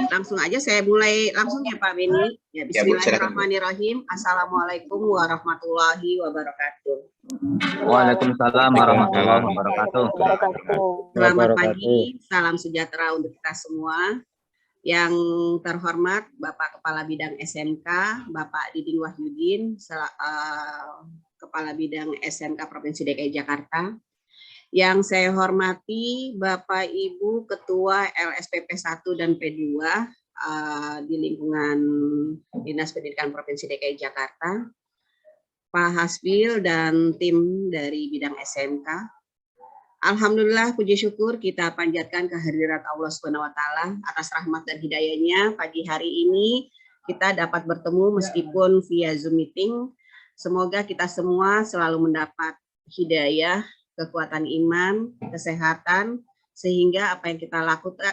Langsung aja saya mulai langsung ya Pak Beni. Ya, bismillahirrahmanirrahim. Assalamualaikum warahmatullahi wabarakatuh. Waalaikumsalam warahmatullahi wabarakatuh. Selamat pagi, salam sejahtera untuk kita semua. Yang terhormat Bapak Kepala Bidang SMK, Bapak Diding Wahyudin, Kepala Bidang SMK Provinsi DKI Jakarta. Yang saya hormati Bapak Ibu Ketua LSPP 1 dan P2 di lingkungan Dinas Pendidikan Provinsi DKI Jakarta, Pak Hasbil dan tim dari bidang SMK. Alhamdulillah, puji syukur kita panjatkan kehadirat Allah Subhanahu wa taala atas rahmat dan hidayahnya. Pagi hari ini kita dapat bertemu meskipun via Zoom meeting. Semoga kita semua selalu mendapat hidayah, kekuatan iman, kesehatan, sehingga apa yang kita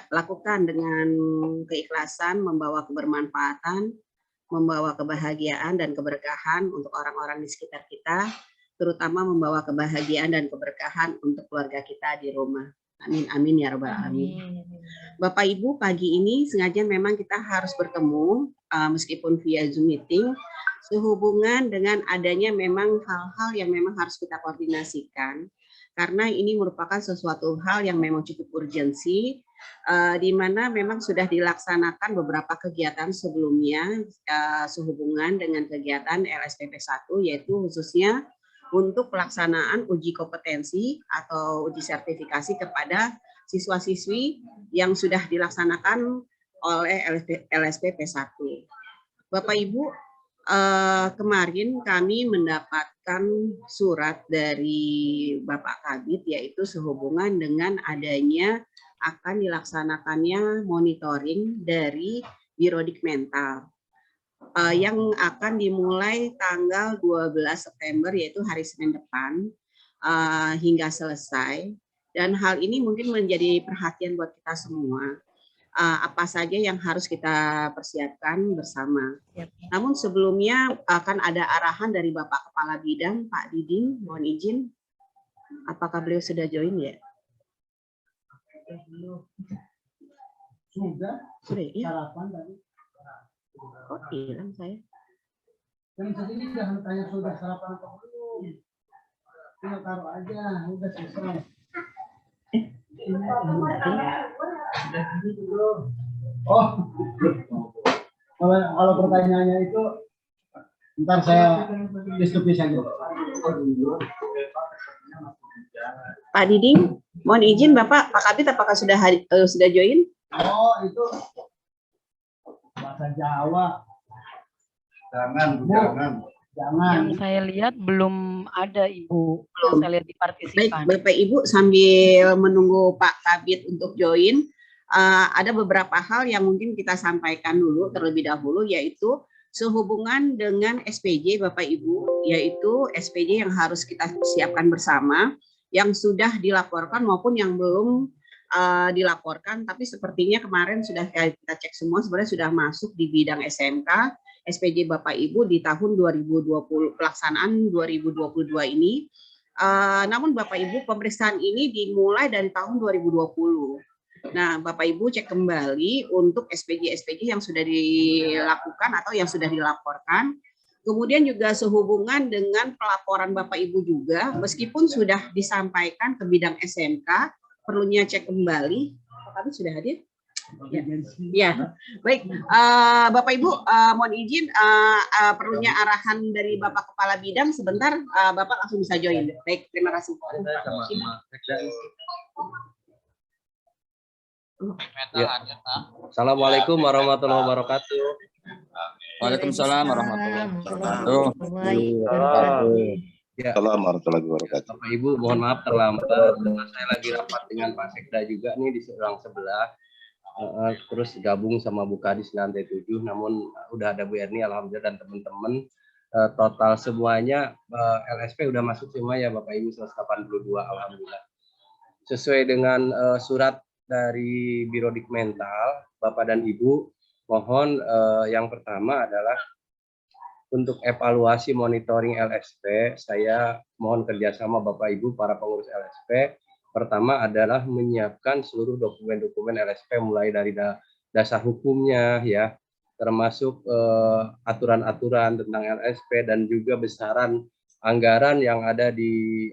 lakukan dengan keikhlasan membawa kebermanfaatan, membawa kebahagiaan dan keberkahan untuk orang-orang di sekitar kita, terutama membawa kebahagiaan dan keberkahan untuk keluarga kita di rumah. Amin, amin ya rabbal alamin. Bapak Ibu, pagi ini sengaja memang kita harus bertemu meskipun via Zoom meeting, sehubungan dengan adanya memang hal-hal yang memang harus kita koordinasikan, karena ini merupakan sesuatu hal yang memang cukup urgensi, di mana memang sudah dilaksanakan beberapa kegiatan sebelumnya sehubungan dengan kegiatan LSPP 1, yaitu khususnya untuk pelaksanaan uji kompetensi atau uji sertifikasi kepada siswa-siswi yang sudah dilaksanakan oleh LSPP 1. Bapak Ibu, kemarin kami mendapatkan surat dari Bapak Kabid, yaitu sehubungan dengan adanya akan dilaksanakannya monitoring dari Biro Dikmental yang akan dimulai tanggal 12 September, yaitu hari Senin depan, hingga selesai. Dan hal ini mungkin menjadi perhatian buat kita semua. Apa saja yang harus kita persiapkan bersama. Namun sebelumnya akan ada arahan dari Bapak Kepala Bidang, Pak Diding, mohon izin. Apakah beliau sudah join ya? Sudah ya? Sarapan tadi. Oh, hilang saya. Yang ini jangan tanya sudah sarapan atau belum. Tinggal taruh aja, udah selesai. Oh, kalau pertanyaannya itu ntar saya diskusi saja. Pak Diding, mohon izin Bapak, Pak Kabid apakah sudah join? Oh, itu bahasa Jawa. Jangan. Yang saya lihat belum ada Ibu, belum saya lihat di partisipan. Baik, Bapak Ibu sambil menunggu Pak Kabid untuk join, ada beberapa hal yang mungkin kita sampaikan dulu terlebih dahulu, yaitu sehubungan dengan SPJ Bapak Ibu, yaitu SPJ yang harus kita siapkan bersama, yang sudah dilaporkan maupun yang belum dilaporkan, tapi sepertinya kemarin sudah kita cek semua sebenarnya sudah masuk di bidang SMK. SPJ Bapak Ibu di tahun 2020, pelaksanaan 2022 ini. Namun Bapak Ibu, pemeriksaan ini dimulai dari tahun 2020. Nah, Bapak Ibu cek kembali untuk SPJ yang sudah dilakukan atau yang sudah dilaporkan. Kemudian juga sehubungan dengan pelaporan Bapak Ibu juga, meskipun sudah disampaikan ke bidang SMK, perlunya cek kembali. Pak sudah hadir? Ya, baik. Bapak Ibu, mohon izin perlunya arahan dari Bapak Kepala Bidang sebentar, Bapak langsung bisa join. Baik, terima kasih. Ya. Assalamualaikum warahmatullahi wabarakatuh. Waalaikumsalam warahmatullahi wabarakatuh. Ya. Warahmatullahi wabarakatuh. Bapak Ibu, mohon maaf terlambat karena saya lagi rapat dengan Pak Sekda juga nih di ruang sebelah. Terus gabung sama Bu Kadis lantai 7, namun udah ada Bu Erni alhamdulillah dan teman-teman, total semuanya LSP udah masuk semua ya Bapak Ibu 182 alhamdulillah. Sesuai dengan surat dari Biro Dikmental, Bapak dan Ibu, mohon yang pertama adalah untuk evaluasi monitoring LSP, saya mohon kerjasama Bapak Ibu para pengurus LSP. Pertama adalah menyiapkan seluruh dokumen-dokumen LSP mulai dari dasar hukumnya ya, termasuk aturan-aturan tentang LSP dan juga besaran anggaran yang ada di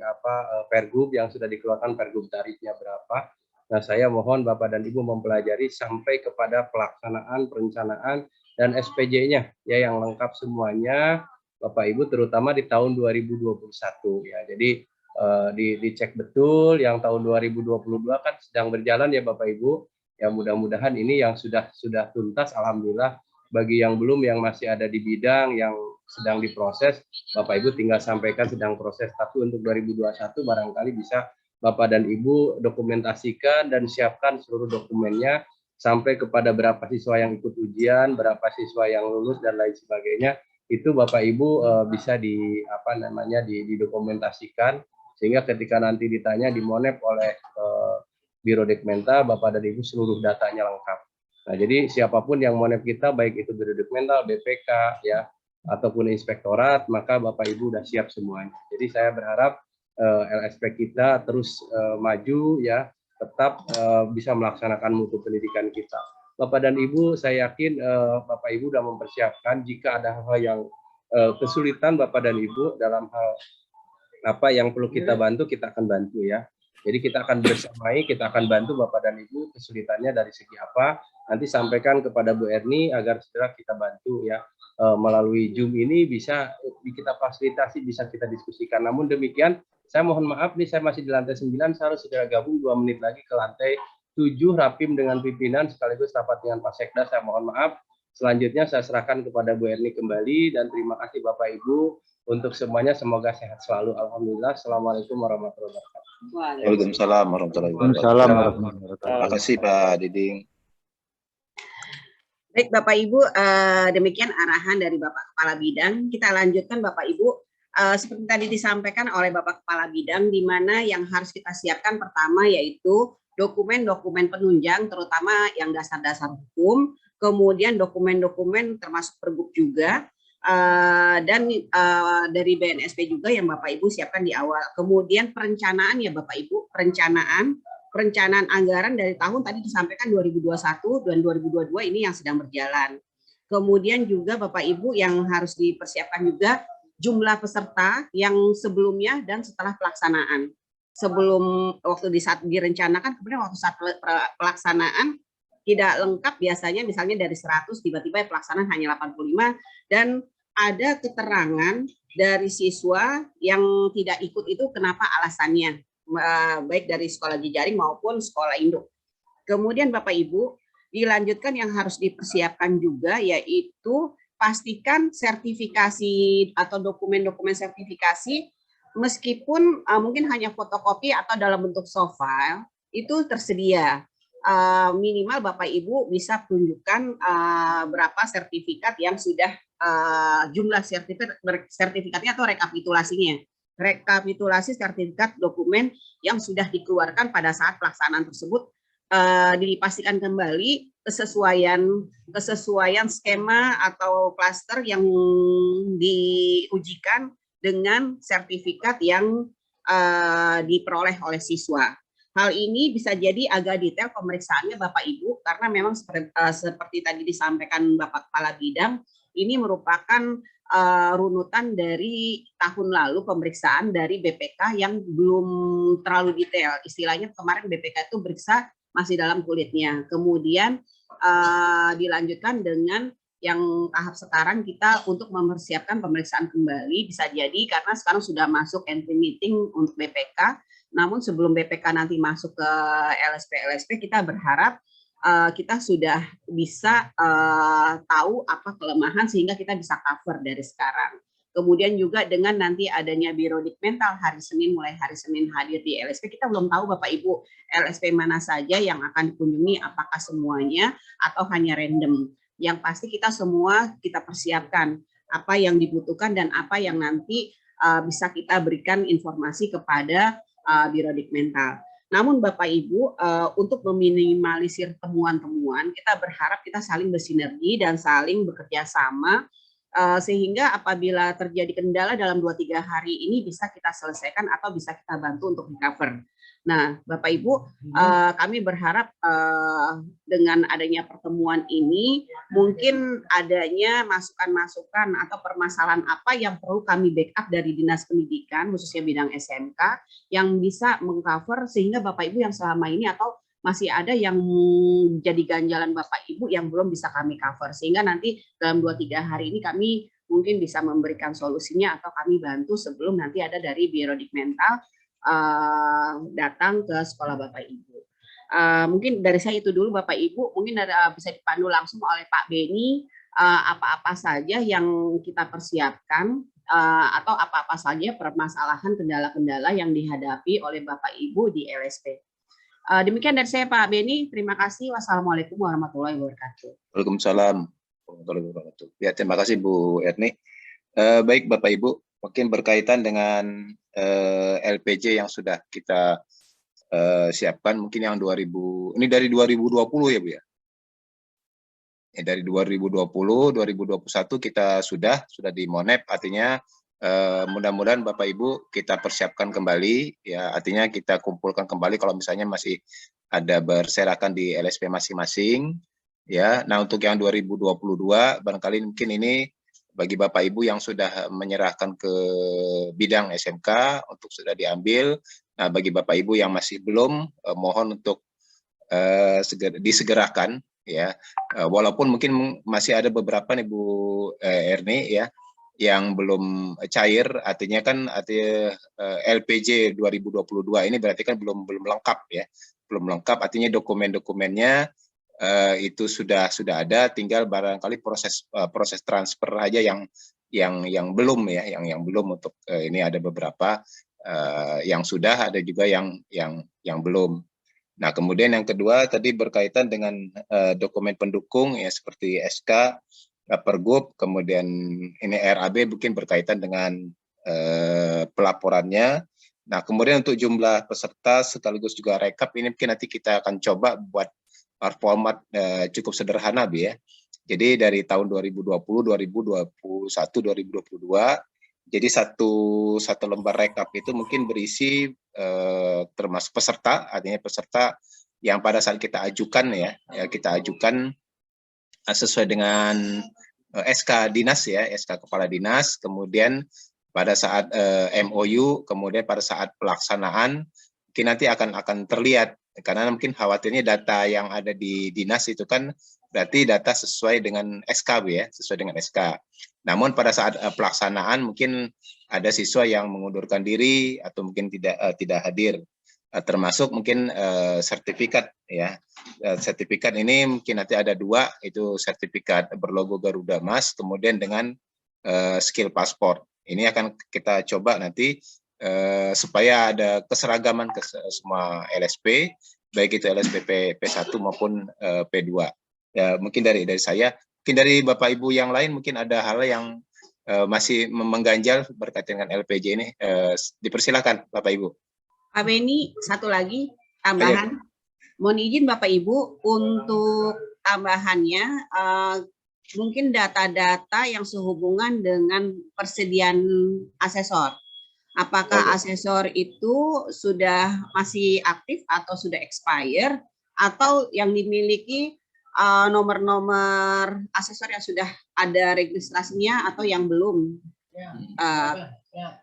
Pergub yang sudah dikeluarkan Pergub tarifnya berapa. Nah, saya mohon Bapak dan Ibu mempelajari sampai kepada pelaksanaan, perencanaan dan SPJ-nya ya yang lengkap semuanya Bapak Ibu, terutama di tahun 2021 ya. Jadi dicek betul yang tahun 2022 kan sedang berjalan ya Bapak Ibu. Ya mudah-mudahan ini yang sudah tuntas alhamdulillah. Bagi yang belum, yang masih ada di bidang yang sedang diproses, Bapak Ibu tinggal sampaikan sedang proses. Tapi untuk 2021 barangkali bisa Bapak dan Ibu dokumentasikan dan siapkan seluruh dokumennya sampai kepada berapa siswa yang ikut ujian, berapa siswa yang lulus dan lain sebagainya. Itu Bapak Ibu bisa didokumentasikan sehingga ketika nanti ditanya di Monep oleh Biro Dekmenta, Bapak dan Ibu seluruh datanya lengkap. Nah, jadi siapapun yang Monep kita, baik itu Biro Dekmental, BPK, ya, ataupun inspektorat, maka Bapak Ibu sudah siap semuanya. Jadi saya berharap LSP kita terus maju, ya, tetap bisa melaksanakan mutu pendidikan kita. Bapak dan Ibu, saya yakin Bapak Ibu sudah mempersiapkan jika ada hal yang kesulitan Bapak dan Ibu dalam hal apa yang perlu kita bantu, kita akan bantu ya. Jadi kita akan bersamai, kita akan bantu Bapak dan Ibu kesulitannya dari segi apa. Nanti sampaikan kepada Bu Erni agar segera kita bantu ya. Melalui Zoom ini bisa kita fasilitasi, bisa kita diskusikan. Namun demikian, saya mohon maaf nih, saya masih di lantai 9, saya harus segera gabung 2 menit lagi ke lantai 7, rapim dengan pimpinan sekaligus rapat dengan Pak Sekda. Saya mohon maaf. Selanjutnya saya serahkan kepada Bu Erni kembali dan terima kasih Bapak Ibu untuk semuanya, semoga sehat selalu. Alhamdulillah. Assalamualaikum warahmatullahi wabarakatuh. Waalaikumsalam warahmatullahi wabarakatuh. Terima kasih Pak Diding. Baik Bapak Ibu, demikian arahan dari Bapak Kepala Bidang. Kita lanjutkan Bapak Ibu, seperti tadi disampaikan oleh Bapak Kepala Bidang, di mana yang harus kita siapkan pertama yaitu dokumen-dokumen penunjang, terutama yang dasar-dasar hukum, kemudian dokumen-dokumen termasuk Pergub juga, dan dari BNSP juga yang Bapak Ibu siapkan di awal. Kemudian perencanaan ya Bapak Ibu, perencanaan anggaran dari tahun tadi disampaikan 2021 dan 2022 ini yang sedang berjalan. Kemudian juga Bapak Ibu yang harus dipersiapkan juga jumlah peserta yang sebelumnya dan setelah pelaksanaan. Sebelum waktu direncanakan, kemudian waktu saat pelaksanaan tidak lengkap, biasanya misalnya dari 100 tiba-tiba pelaksanaan hanya 85, dan ada keterangan dari siswa yang tidak ikut itu kenapa alasannya, baik dari sekolah jejaring maupun sekolah induk. Kemudian Bapak Ibu, dilanjutkan yang harus dipersiapkan juga yaitu pastikan sertifikasi atau dokumen-dokumen sertifikasi meskipun mungkin hanya fotokopi atau dalam bentuk soft file itu tersedia. Minimal Bapak Ibu bisa tunjukkan berapa sertifikat yang sudah jumlah sertifikatnya atau rekapitulasi sertifikat dokumen yang sudah dikeluarkan pada saat pelaksanaan tersebut, dipastikan kembali kesesuaian skema atau klaster yang diujikan dengan sertifikat yang diperoleh oleh siswa. Hal ini bisa jadi agak detail pemeriksaannya Bapak Ibu, karena memang seperti tadi disampaikan Bapak Kepala Bidang, ini merupakan runutan dari tahun lalu pemeriksaan dari BPK yang belum terlalu detail. Istilahnya kemarin BPK itu periksa masih dalam kulitnya. Kemudian dilanjutkan dengan yang tahap sekarang kita untuk mempersiapkan pemeriksaan kembali, bisa jadi karena sekarang sudah masuk entry meeting untuk BPK. Namun sebelum BPK nanti masuk ke LSP, kita berharap kita sudah bisa tahu apa kelemahan sehingga kita bisa cover dari sekarang. Kemudian juga dengan nanti adanya Biro Dekmental mulai hari Senin hadir di LSP, kita belum tahu Bapak Ibu LSP mana saja yang akan dikunjungi, apakah semuanya atau hanya random. Yang pasti kita semua kita persiapkan apa yang dibutuhkan dan apa yang nanti bisa kita berikan informasi kepada Biro Dekmental. Namun Bapak Ibu, untuk meminimalisir temuan-temuan, kita berharap kita saling bersinergi dan saling bekerja sama, sehingga apabila terjadi kendala dalam 2-3 hari ini bisa kita selesaikan atau bisa kita bantu untuk recover. Nah, Bapak Ibu, kami berharap dengan adanya pertemuan ini mungkin adanya masukan-masukan atau permasalahan apa yang perlu kami backup dari Dinas Pendidikan khususnya bidang SMK yang bisa mengcover sehingga Bapak Ibu yang selama ini atau masih ada yang jadi ganjalan Bapak Ibu yang belum bisa kami cover sehingga nanti dalam 2-3 hari ini kami mungkin bisa memberikan solusinya atau kami bantu sebelum nanti ada dari Biro Dikmental datang ke sekolah Bapak Ibu. Mungkin dari saya itu dulu Bapak Ibu, mungkin ada bisa dipandu langsung oleh Pak Beni apa-apa saja yang kita persiapkan atau apa-apa saja permasalahan kendala-kendala yang dihadapi oleh Bapak Ibu di LSP. Demikian dari saya Pak Beni, terima kasih. Wassalamualaikum warahmatullahi wabarakatuh. Waalaikumsalam warahmatullahi wabarakatuh. Ya, terima kasih Bu Erni. Baik Bapak Ibu, mungkin berkaitan dengan LPJ yang sudah kita siapkan, mungkin yang 2000, ini dari 2020 ya Bu ya? Dari 2020, 2021 kita sudah di Monep, artinya mudah-mudahan Bapak Ibu kita persiapkan kembali, ya artinya kita kumpulkan kembali kalau misalnya masih ada berserakan di LSP masing-masing, ya. Nah untuk yang 2022 barangkali mungkin ini bagi Bapak Ibu yang sudah menyerahkan ke bidang SMK untuk sudah diambil. Nah, bagi Bapak Ibu yang masih belum, mohon untuk disegerakan, ya. Walaupun mungkin masih ada beberapa nih Bu Erni, ya, yang belum cair, artinya kan LPJ 2022 ini berarti kan belum lengkap, ya, belum lengkap. Artinya dokumen-dokumennya itu sudah ada, tinggal barangkali proses transfer aja yang belum, ya, yang belum. Untuk ini ada beberapa yang sudah, ada juga yang belum. Nah kemudian yang kedua tadi berkaitan dengan dokumen pendukung, ya, seperti SK, Pergub, kemudian ini RAB mungkin berkaitan dengan pelaporannya. Nah kemudian untuk jumlah peserta sekaligus juga rekap ini mungkin nanti kita akan coba buat format cukup sederhana, Bu, ya. Jadi dari tahun 2020, 2021, 2022, jadi satu lembar rekap itu mungkin berisi termasuk peserta, artinya peserta yang pada saat kita ajukan, ya kita ajukan sesuai dengan SK Dinas, ya, SK Kepala Dinas, kemudian pada saat MOU, kemudian pada saat pelaksanaan mungkin nanti akan terlihat. Karena mungkin khawatirnya data yang ada di dinas itu kan berarti data sesuai dengan SK, Bu, ya, sesuai dengan SK. Namun pada saat pelaksanaan mungkin ada siswa yang mengundurkan diri atau mungkin tidak hadir, termasuk mungkin sertifikat, ya. Sertifikat ini mungkin nanti ada 2, itu sertifikat berlogo Garuda Mas, kemudian dengan skill pasport. Ini akan kita coba nanti supaya ada keseragaman ke semua LSP, baik itu LSP P1 maupun P2. Ya, mungkin dari saya, mungkin dari Bapak Ibu yang lain mungkin ada hal yang masih mengganjal berkaitan dengan LPJ ini, dipersilakan Bapak Ibu. Pak Beni, satu lagi tambahan. Mohon izin Bapak Ibu untuk tambahannya, mungkin data-data yang sehubungan dengan persediaan asesor. Apakah asesor itu sudah masih aktif atau sudah expire, atau yang dimiliki nomor-nomor asesor yang sudah ada registrasinya atau yang belum.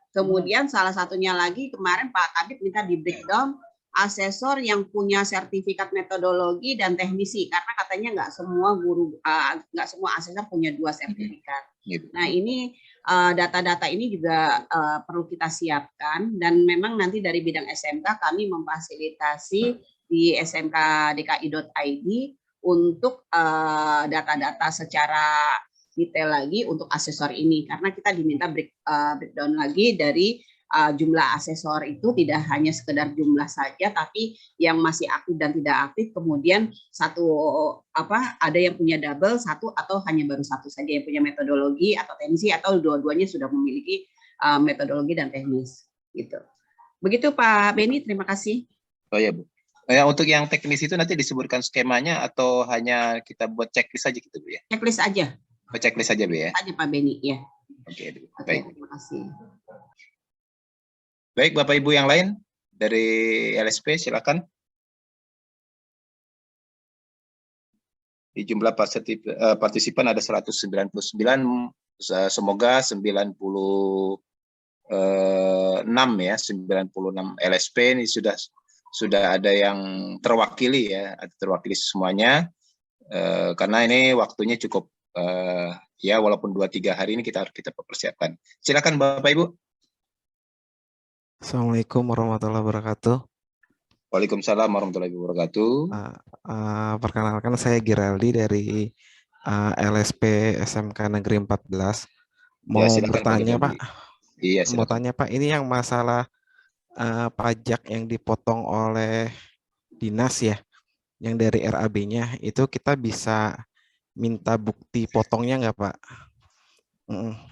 Kemudian salah satunya lagi kemarin Pak Kabit minta di breakdown asesor yang punya sertifikat metodologi dan teknisi, karena katanya nggak semua nggak semua asesor punya 2 sertifikat. Nah ini data-data ini juga perlu kita siapkan, dan memang nanti dari bidang SMK kami memfasilitasi di smkdki.id untuk data-data secara detail lagi untuk asesor ini, karena kita diminta breakdown lagi dari jumlah asesor itu tidak hanya sekedar jumlah saja, tapi yang masih aktif dan tidak aktif, kemudian ada yang punya double satu atau hanya baru satu saja yang punya metodologi atau teknisi, atau dua-duanya sudah memiliki metodologi dan teknis, gitu. Begitu Pak Beni, terima kasih. Oh ya Bu. Untuk yang teknis itu nanti disebutkan skemanya atau hanya kita buat checklist saja gitu Bu, ya? Checklist aja. Checklist saja Bu, ya? Aja Pak Beni, ya. Oke, baik. Terima kasih. Baik Bapak Ibu yang lain, dari LSP silakan. Di jumlah partisipan ada 199, semoga 96 ya, 96 LSP ini sudah ada yang terwakili ya, terwakili semuanya, karena ini waktunya cukup ya, walaupun 2-3 hari ini kita persiapkan. Silakan Bapak Ibu. Assalamualaikum warahmatullahi wabarakatuh. Waalaikumsalam warahmatullahi wabarakatuh. Perkenalkan saya Giraldi dari LSP SMK Negeri 14. Mau Ya, silakan, bertanya Pak. Iya, Mau silakan. tanya Pak, ini yang masalah pajak yang dipotong oleh dinas ya, yang dari RAB-nya itu kita bisa minta bukti potongnya nggak Pak?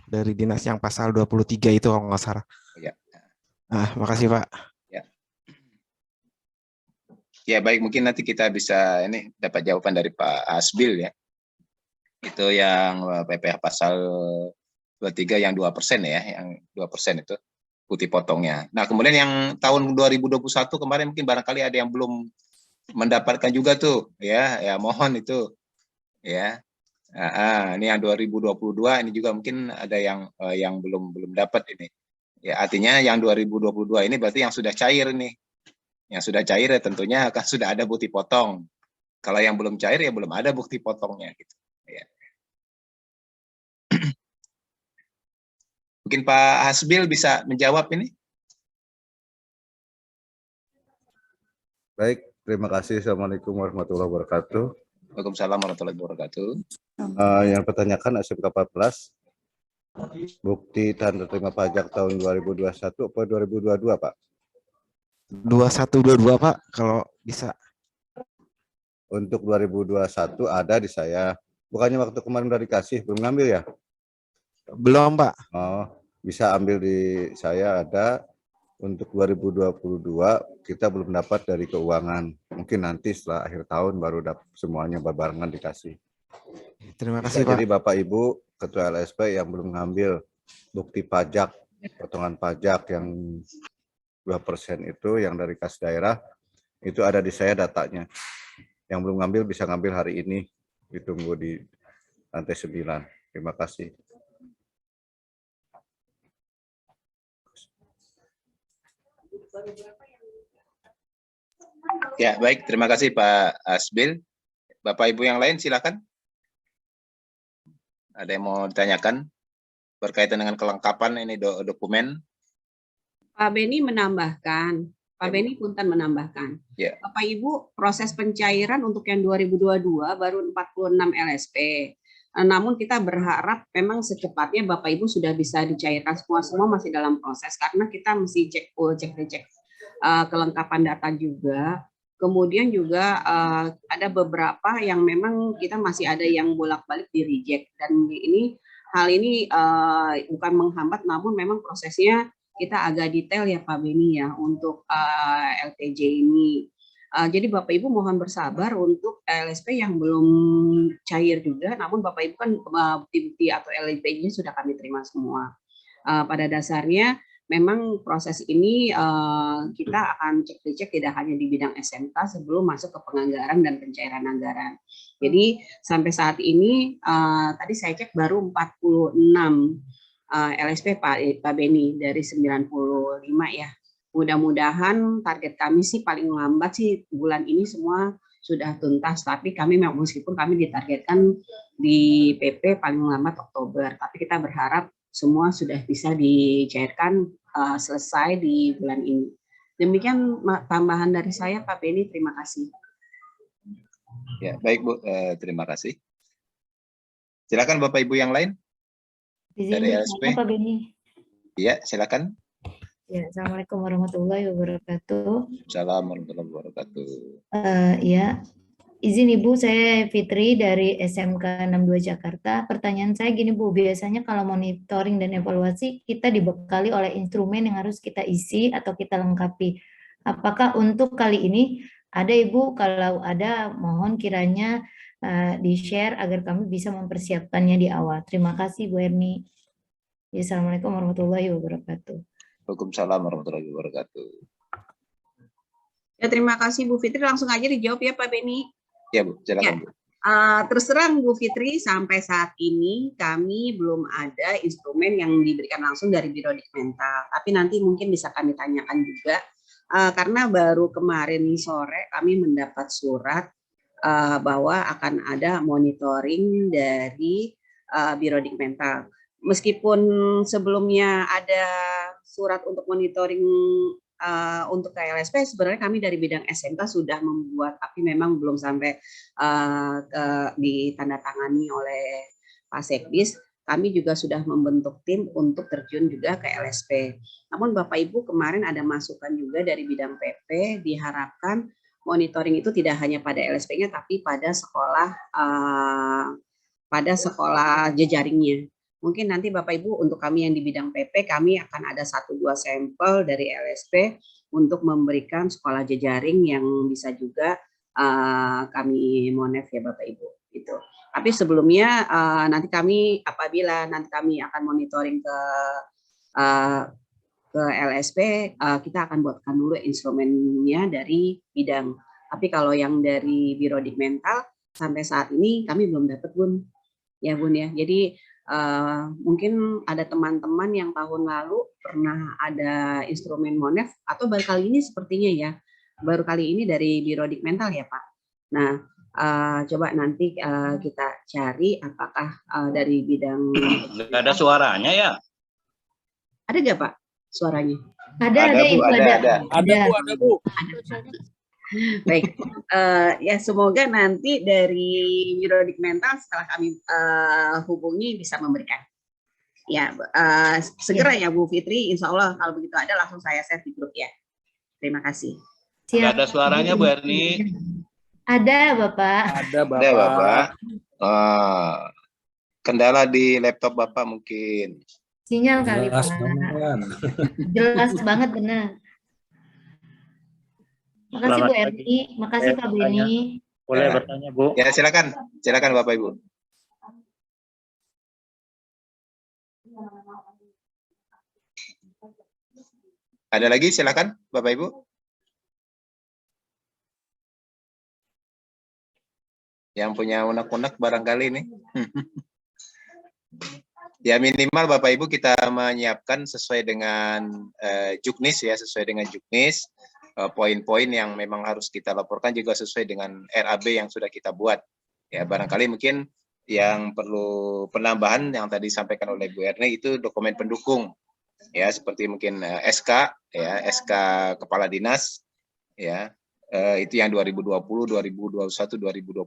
Dari dinas yang pasal 23 itu kalau nggak salah. Ya. Makasih Pak. Ya, baik, mungkin nanti kita bisa ini dapat jawaban dari Pak Asbil ya. Itu yang PPh pasal 23 yang 2% ya, yang 2% itu putih potongnya. Nah, kemudian yang tahun 2021 kemarin mungkin barangkali ada yang belum mendapatkan juga tuh ya, mohon itu ya. Ini yang 2022 ini juga mungkin ada yang belum dapat ini. Ya, artinya yang 2022 ini berarti yang sudah cair nih. Yang sudah cair ya tentunya akan sudah ada bukti potong. Kalau yang belum cair ya belum ada bukti potongnya gitu. Ya. Mungkin Pak Hasbil bisa menjawab ini. Baik, terima kasih. Assalamualaikum warahmatullahi wabarakatuh. Waalaikumsalam warahmatullahi wabarakatuh. Yang pertanyakan SMK 14, bukti tanda terima pajak tahun 2021 atau 2022 Pak? 2122 Pak, kalau bisa. Untuk 2021 ada di saya. Bukannya waktu kemarin udah dikasih, belum ngambil ya? Belum Pak. Oh, bisa ambil di saya ada. Untuk 2022 kita belum dapat dari keuangan. Mungkin nanti setelah akhir tahun baru dapat semuanya barengan dikasih. Terima kasih Pak. Jadi Pak. Bapak Ibu Ketua LSP yang belum ngambil bukti pajak, potongan pajak yang 2% itu yang dari kas daerah, itu ada di saya datanya. Yang belum ngambil bisa ngambil hari ini, ditunggu di lantai 9. Terima kasih. Ya, baik, terima kasih Pak Asbil. Bapak Ibu yang lain silakan. Ada yang mau ditanyakan berkaitan dengan kelengkapan ini dokumen? Pak Beni menambahkan, Pak Beni punten menambahkan. Ya. Bapak Ibu, proses pencairan untuk yang 2022 baru 46 LSP. Namun kita berharap memang secepatnya Bapak Ibu sudah bisa dicairkan semua masih dalam proses karena kita mesti cek kelengkapan data juga. Kemudian juga ada beberapa yang memang kita masih ada yang bolak-balik di reject dan hal ini bukan menghambat namun memang prosesnya kita agak detail ya Pak Beni ya untuk LTJ ini. Jadi Bapak Ibu mohon bersabar untuk LSP yang belum cair juga, namun Bapak Ibu kan bukti-bukti atau LSP-nya sudah kami terima semua. Pada dasarnya memang proses ini kita akan cek tidak hanya di bidang SMK sebelum masuk ke penganggaran dan pencairan anggaran. Jadi sampai saat ini tadi saya cek baru 46 LSP Pak Beni dari 95 ya. Mudah-mudahan target kami sih paling lambat sih bulan ini semua sudah tuntas, tapi kami meskipun kami ditargetkan di PP paling lambat Oktober, tapi kita berharap semua sudah bisa dicairkan selesai di bulan ini. Demikian tambahan dari saya Pak Beni, terima kasih. Ya, baik Bu, terima kasih. Silakan Bapak Ibu yang lain. Dari LSP. Pak Beni. Iya, silakan. Ya, Assalamualaikum warahmatullahi wabarakatuh. Assalamualaikum warahmatullahi wabarakatuh. Ya, izin Ibu, saya Fitri dari SMK 62 Jakarta. Pertanyaan saya gini Bu, biasanya kalau monitoring dan evaluasi kita dibekali oleh instrumen yang harus kita isi atau kita lengkapi. Apakah untuk kali ini ada Ibu? Kalau ada, mohon kiranya di-share agar kami bisa mempersiapkannya di awal. Terima kasih Bu Erni. Assalamualaikum warahmatullahi wabarakatuh. Waalaikumsalam warahmatullahi wabarakatuh. Ya, terima kasih Bu Fitri. Langsung aja dijawab ya Pak Beni. Ya Bu, silakan Bu. Terus terang Bu Fitri, sampai saat ini kami belum ada instrumen yang diberikan langsung dari Biro Dikmental. Tapi nanti mungkin bisa kami tanyakan juga, karena baru kemarin sore kami mendapat surat bahwa akan ada monitoring dari Biro Dikmental. Meskipun sebelumnya ada surat untuk monitoring untuk KLSP, sebenarnya kami dari bidang SMK sudah membuat, tapi memang belum sampai ditandatangani oleh Pak Sekdis. Kami juga sudah membentuk tim untuk terjun juga ke LSP. Namun Bapak Ibu kemarin ada masukan juga dari bidang PP, diharapkan monitoring itu tidak hanya pada LSP-nya, tapi pada sekolah jejaringnya. Mungkin nanti Bapak Ibu untuk kami yang di bidang PP, kami akan ada 1-2 sampel dari LSP untuk memberikan sekolah jejaring yang bisa juga kami monef ya Bapak Ibu. Gitu. Tapi sebelumnya nanti kami apabila nanti kami akan monitoring ke LSP, kita akan buatkan dulu instrumennya dari bidang. Tapi kalau yang dari Biro Dikmental sampai saat ini kami belum dapat Bun. Ya Bun ya. Jadi mungkin ada teman-teman yang tahun lalu pernah ada instrumen monef atau baru kali ini sepertinya ya, baru kali ini dari Biro Dikmental ya Pak. Nah coba nanti kita cari apakah dari bidang. Nggak ada suaranya ya? Ada nggak Pak suaranya? Ada Bu, Ibu, Ada Bu. Baik, ya semoga nanti dari Biro Dikmental setelah kami hubungi bisa memberikan. Ya, segera ya Bu Fitri, insya Allah kalau begitu ada langsung saya share di grup ya. Terima kasih. Nggak ada suaranya Bu Erni. Ada Bapak. Ada Bapak. Ada Bapak. Kendala di laptop Bapak mungkin. Sinyal kali Pak. Jelas banget benar. Makasih Bu Erni, makasih Pak Beni. Boleh bertanya Bu? Ya silakan Bapak Ibu. Ada lagi silakan Bapak Ibu. Yang punya unek-unek barangkali nih. Ya minimal Bapak Ibu kita menyiapkan sesuai dengan Juknis ya, sesuai dengan Juknis. Poin-poin yang memang harus kita laporkan juga sesuai dengan RAB yang sudah kita buat. Ya, barangkali mungkin yang perlu penambahan yang tadi disampaikan oleh Bu Erni itu dokumen pendukung. Ya, seperti mungkin SK ya, SK Kepala Dinas ya. Itu yang 2020, 2021, 2022,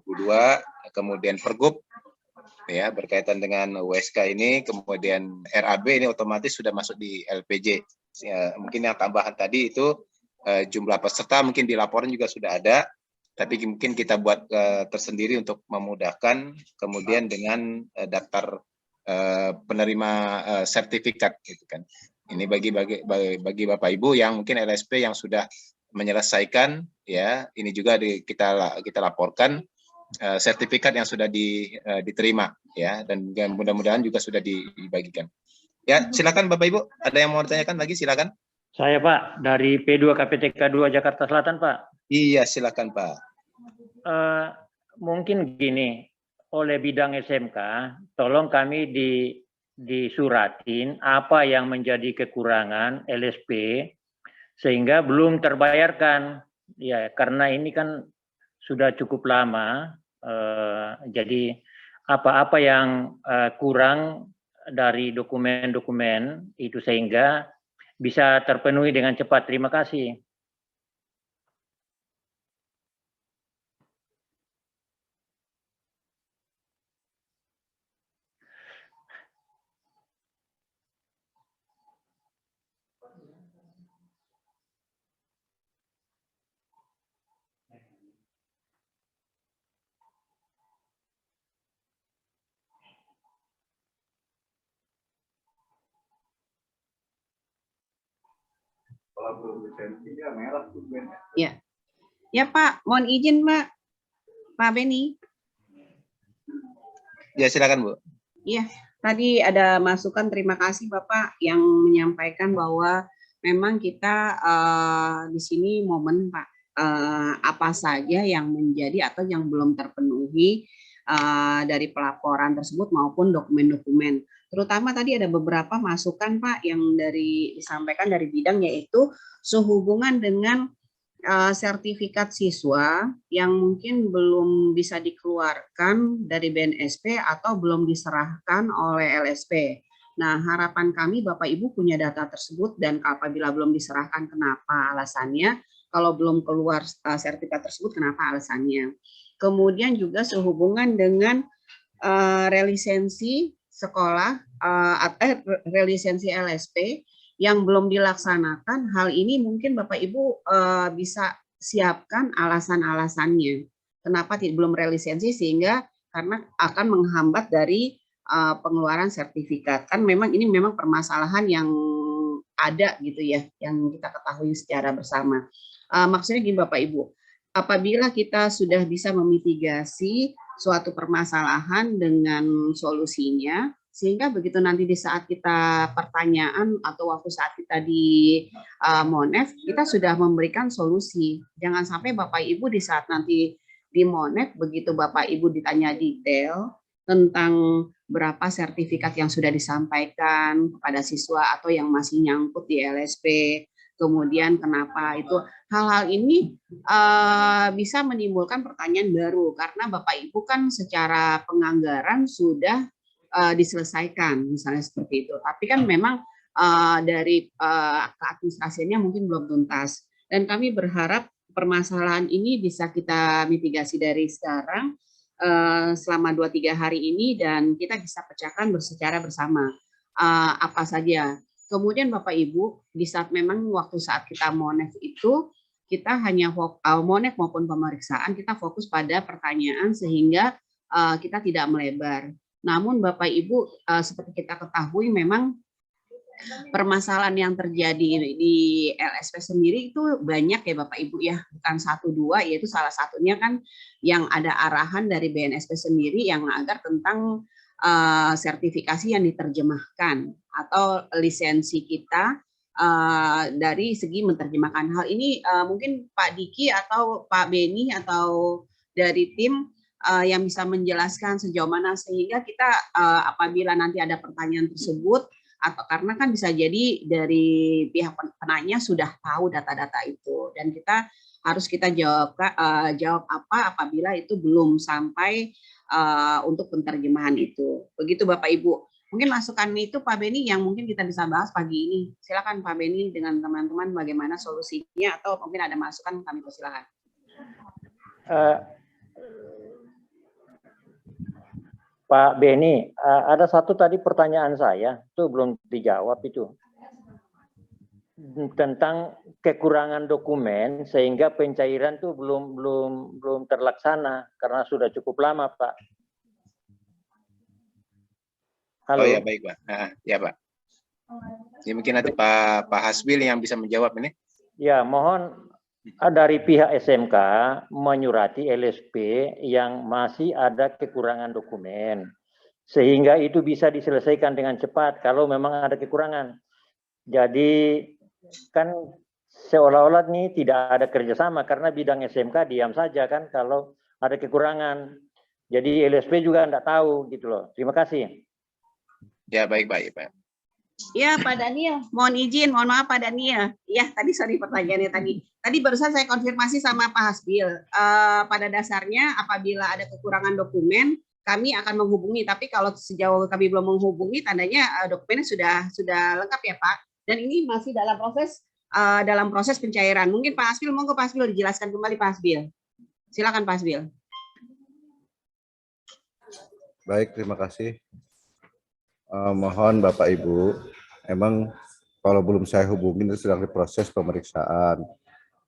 kemudian Pergub ya berkaitan dengan USK ini, kemudian RAB ini otomatis sudah masuk di LPJ. Ya, mungkin yang tambahan tadi itu jumlah peserta mungkin di laporan juga sudah ada, tapi mungkin kita buat tersendiri untuk memudahkan, kemudian dengan daftar penerima sertifikat gitu kan. Ini bagi Bapak Ibu yang mungkin LSP yang sudah menyelesaikan ya, ini juga kita laporkan sertifikat yang sudah diterima ya, dan mudah-mudahan juga sudah dibagikan. Ya, silakan Bapak Ibu, ada yang mau ditanyakan lagi silakan. Saya Pak, dari P2 KPTK 2 Jakarta Selatan Pak. Iya, silakan Pak. Mungkin gini, oleh bidang SMK, tolong kami disuratin apa yang menjadi kekurangan LSP sehingga belum terbayarkan. Ya, karena ini kan sudah cukup lama, jadi apa-apa yang kurang dari dokumen-dokumen itu sehingga bisa terpenuhi dengan cepat. Terima kasih. Ya, ya Pak, mohon izin Pak Beni. Ya silakan Bu. Iya, tadi ada masukan, terima kasih Bapak yang menyampaikan bahwa memang kita di sini momen Pak, apa saja yang menjadi atau yang belum terpenuhi dari pelaporan tersebut maupun dokumen-dokumen. Terutama tadi ada beberapa masukan Pak yang disampaikan dari bidang, yaitu sehubungan dengan sertifikat siswa yang mungkin belum bisa dikeluarkan dari BNSP atau belum diserahkan oleh LSP. Nah, harapan kami Bapak Ibu punya data tersebut, dan apabila belum diserahkan kenapa alasannya, kalau belum keluar sertifikat tersebut kenapa alasannya. Kemudian juga sehubungan dengan relisensi sekolah atau relisensi LSP yang belum dilaksanakan. Hal ini mungkin Bapak Ibu bisa siapkan alasan-alasannya. Kenapa belum relisensi, sehingga karena akan menghambat dari pengeluaran sertifikat. Kan memang ini memang permasalahan yang ada gitu ya, yang kita ketahui secara bersama. Maksudnya gini Bapak Ibu, apabila kita sudah bisa memitigasi suatu permasalahan dengan solusinya, sehingga begitu nanti di saat kita pertanyaan atau waktu saat kita di Monef, kita sudah memberikan solusi. Jangan sampai Bapak Ibu di saat nanti di Monef, begitu Bapak Ibu ditanya detail tentang berapa sertifikat yang sudah disampaikan kepada siswa atau yang masih nyangkut di LSP, kemudian kenapa itu, hal-hal ini bisa menimbulkan pertanyaan baru, karena Bapak Ibu kan secara penganggaran sudah diselesaikan, misalnya seperti itu. Tapi kan memang dari keadministrasiannya mungkin belum tuntas. Dan kami berharap permasalahan ini bisa kita mitigasi dari sekarang selama 2-3 hari ini, dan kita bisa pecahkan secara bersama apa saja. Kemudian Bapak Ibu, di saat memang waktu saat kita Monef itu, kita hanya Monef maupun pemeriksaan, kita fokus pada pertanyaan sehingga kita tidak melebar. Namun Bapak Ibu, seperti kita ketahui memang permasalahan yang terjadi di LSP sendiri itu banyak ya Bapak Ibu ya, bukan 1-2, yaitu salah satunya kan yang ada arahan dari BNSP sendiri yang agar tentang sertifikasi yang diterjemahkan atau lisensi kita dari segi menerjemahkan. Hal ini mungkin Pak Diki atau Pak Beni atau dari tim yang bisa menjelaskan sejauh mana, sehingga kita apabila nanti ada pertanyaan tersebut, atau karena kan bisa jadi dari pihak penanya sudah tahu data-data itu, dan kita jawab apa apabila itu belum sampai untuk penerjemahan itu. Begitu Bapak Ibu. Mungkin masukan itu Pak Beni yang mungkin kita bisa bahas pagi ini. Silakan Pak Beni dengan teman-teman bagaimana solusinya, atau mungkin ada masukan kami persilakan. Pak Beni, ada satu tadi pertanyaan saya, itu belum dijawab itu. Tentang kekurangan dokumen sehingga pencairan itu belum terlaksana karena sudah cukup lama, Pak. Halo. Oh ya, baik Pak. Ya Pak. Ya, mungkin nanti Pak Hasbil yang bisa menjawab ini. Ya, mohon dari pihak SMK menyurati LSP yang masih ada kekurangan dokumen, sehingga itu bisa diselesaikan dengan cepat kalau memang ada kekurangan. Jadi kan seolah-olah nih tidak ada kerjasama karena bidang SMK diam saja kan kalau ada kekurangan. Jadi LSP juga enggak tahu gitu loh. Terima kasih. Ya, baik-baik Pak. Ya Pak Daniel, mohon maaf Pak Daniel. Ya tadi sorry pertanyaannya tadi. Tadi barusan saya konfirmasi sama Pak Hasbil. Pada dasarnya apabila ada kekurangan dokumen, kami akan menghubungi. Tapi kalau sejauh kami belum menghubungi, tandanya dokumennya sudah lengkap ya Pak. Dan ini masih dalam proses pencairan. Mungkin Pak Hasbil, monggo Pak Hasbil dijelaskan kembali Pak Hasbil. Silakan Pak Hasbil. Baik, terima kasih. Mohon Bapak Ibu, emang kalau belum saya hubungin itu sedang diproses pemeriksaan.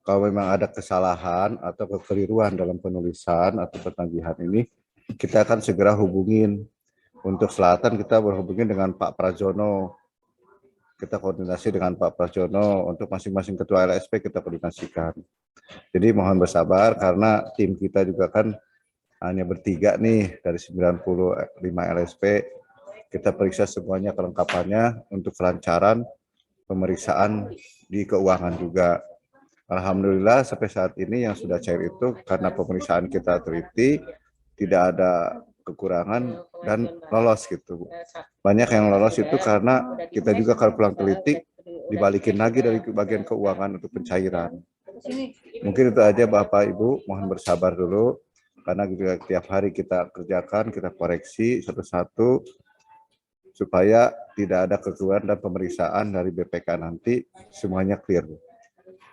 Kalau memang ada kesalahan atau kekeliruan dalam penulisan atau penagihan ini, kita akan segera hubungin. Untuk Selatan kita berhubungin dengan Pak Prajono. Kita koordinasi dengan Pak Prajono, untuk masing-masing ketua LSP kita koordinasikan. Jadi mohon bersabar karena tim kita juga kan hanya bertiga nih dari 95 LSP. Kita periksa semuanya kelengkapannya untuk kelancaran pemeriksaan di keuangan juga. Alhamdulillah sampai saat ini yang sudah cair itu karena pemeriksaan kita teliti, tidak ada kekurangan dan lolos gitu. Banyak yang lolos itu karena kita juga kalau pulang teliti dibalikin lagi dari bagian keuangan untuk pencairan. Mungkin itu aja Bapak Ibu, mohon bersabar dulu karena juga tiap hari kita kerjakan, kita koreksi satu-satu supaya tidak ada kekurangan dan pemeriksaan dari BPK nanti semuanya clear.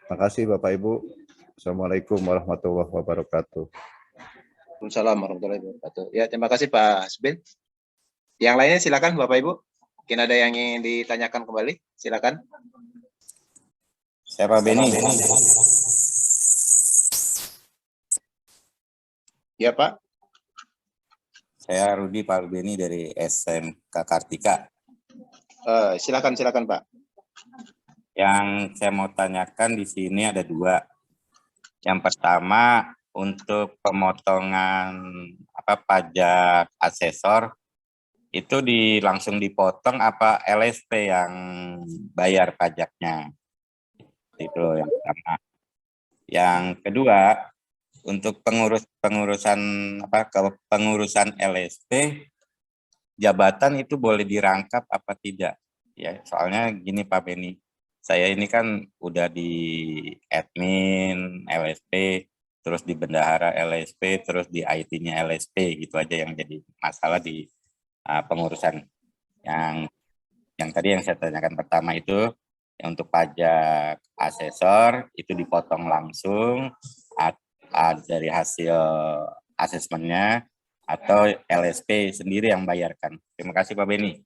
Terima kasih Bapak Ibu. Assalamualaikum warahmatullahi wabarakatuh. Waalaikumsalam warahmatullahi wabarakatuh. Ya, terima kasih Pak Hasbin. Yang lainnya silakan Bapak Ibu. Mungkin ada yang ingin ditanyakan kembali. Silakan. Saya Pak Beni. Ya Pak. Saya Rudi Pak Beni dari SMK Kartika. Silakan Pak. Yang saya mau tanyakan di sini ada dua. Yang pertama untuk pemotongan pajak asesor itu langsung dipotong apa LSP yang bayar pajaknya? Itu yang pertama. Yang kedua untuk pengurusan LSP jabatan itu boleh dirangkap apa tidak? Ya, soalnya gini Pak Beni. Saya ini kan udah di admin LSP, terus di bendahara LSP, terus di IT-nya LSP, gitu aja yang jadi masalah di pengurusan. Yang tadi yang saya tanyakan pertama itu, yang untuk pajak asesor itu dipotong langsung dari hasil asesmennya atau LSP sendiri yang bayarkan. Terima kasih Pak Beni.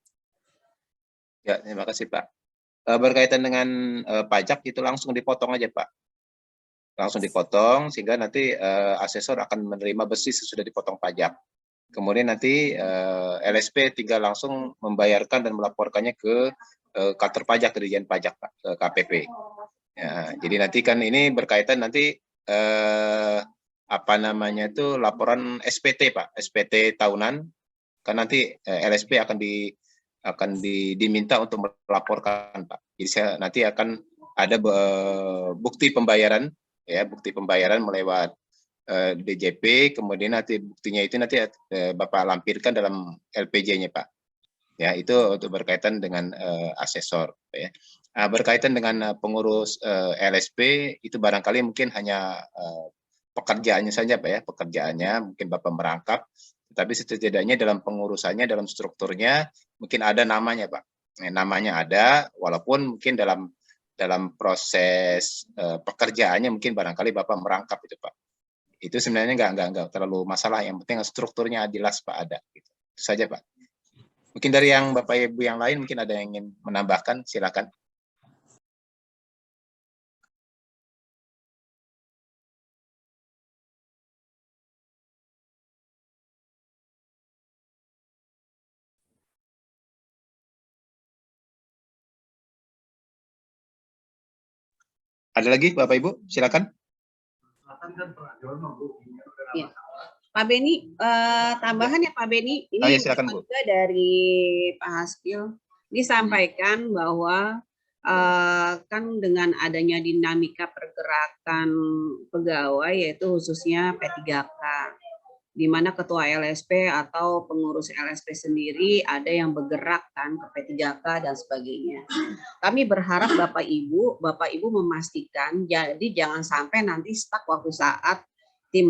Ya, terima kasih Pak. Berkaitan dengan pajak itu langsung dipotong aja Pak. Langsung dipotong sehingga nanti asesor akan menerima besi sesudah dipotong pajak. Kemudian nanti LSP tinggal langsung membayarkan dan melaporkannya ke kantor pajak, Dirjen Pajak Pak, ke KPP. Ya, jadi nanti kan ini berkaitan nanti laporan SPT Pak, SPT tahunan. Kan nanti LSP akan diminta untuk melaporkan Pak. Jadi nanti akan ada bukti pembayaran ya, bukti pembayaran melewat DJP, kemudian nanti buktinya itu nanti Bapak lampirkan dalam LPJ-nya Pak. Ya, itu untuk berkaitan dengan asesor ya. Berkaitan dengan pengurus LSP itu barangkali mungkin hanya pekerjaannya saja Pak ya, pekerjaannya mungkin Bapak merangkap, tapi setidaknya dalam pengurusannya, dalam strukturnya mungkin ada namanya Pak. Namanya ada, walaupun mungkin dalam proses pekerjaannya mungkin barangkali Bapak merangkap itu Pak. Itu sebenarnya nggak terlalu masalah, yang penting strukturnya jelas Pak ada. Gitu. Itu saja Pak. Mungkin dari yang Bapak Ibu yang lain mungkin ada yang ingin menambahkan, silakan. Ada lagi Bapak Ibu, silakan. Ya. Pak Beni, tambahan ya Pak Beni, ini ya, silakan, Bu. juga dari Pak Haskil disampaikan bahwa kan dengan adanya dinamika pergerakan pegawai yaitu khususnya P3K, di mana ketua LSP atau pengurus LSP sendiri ada yang bergerak kan ke P3K dan sebagainya. Kami berharap Bapak Ibu memastikan, jadi jangan sampai nanti stuck waktu saat tim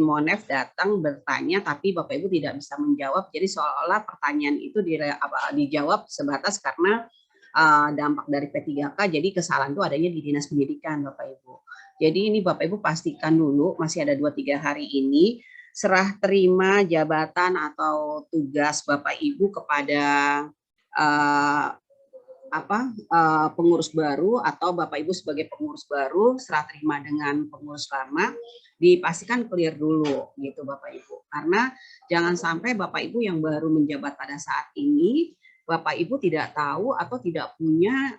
Monef datang bertanya tapi Bapak Ibu tidak bisa menjawab, jadi seolah-olah pertanyaan itu dijawab sebatas karena dampak dari P3K, jadi kesalahan itu adanya di Dinas Pendidikan Bapak Ibu. Jadi ini Bapak Ibu pastikan dulu, masih ada 2-3 hari ini, serah terima jabatan atau tugas Bapak Ibu kepada pengurus baru atau Bapak Ibu sebagai pengurus baru serah terima dengan pengurus lama, dipastikan clear dulu gitu Bapak Ibu. Karena jangan sampai Bapak Ibu yang baru menjabat pada saat ini, Bapak Ibu tidak tahu atau tidak punya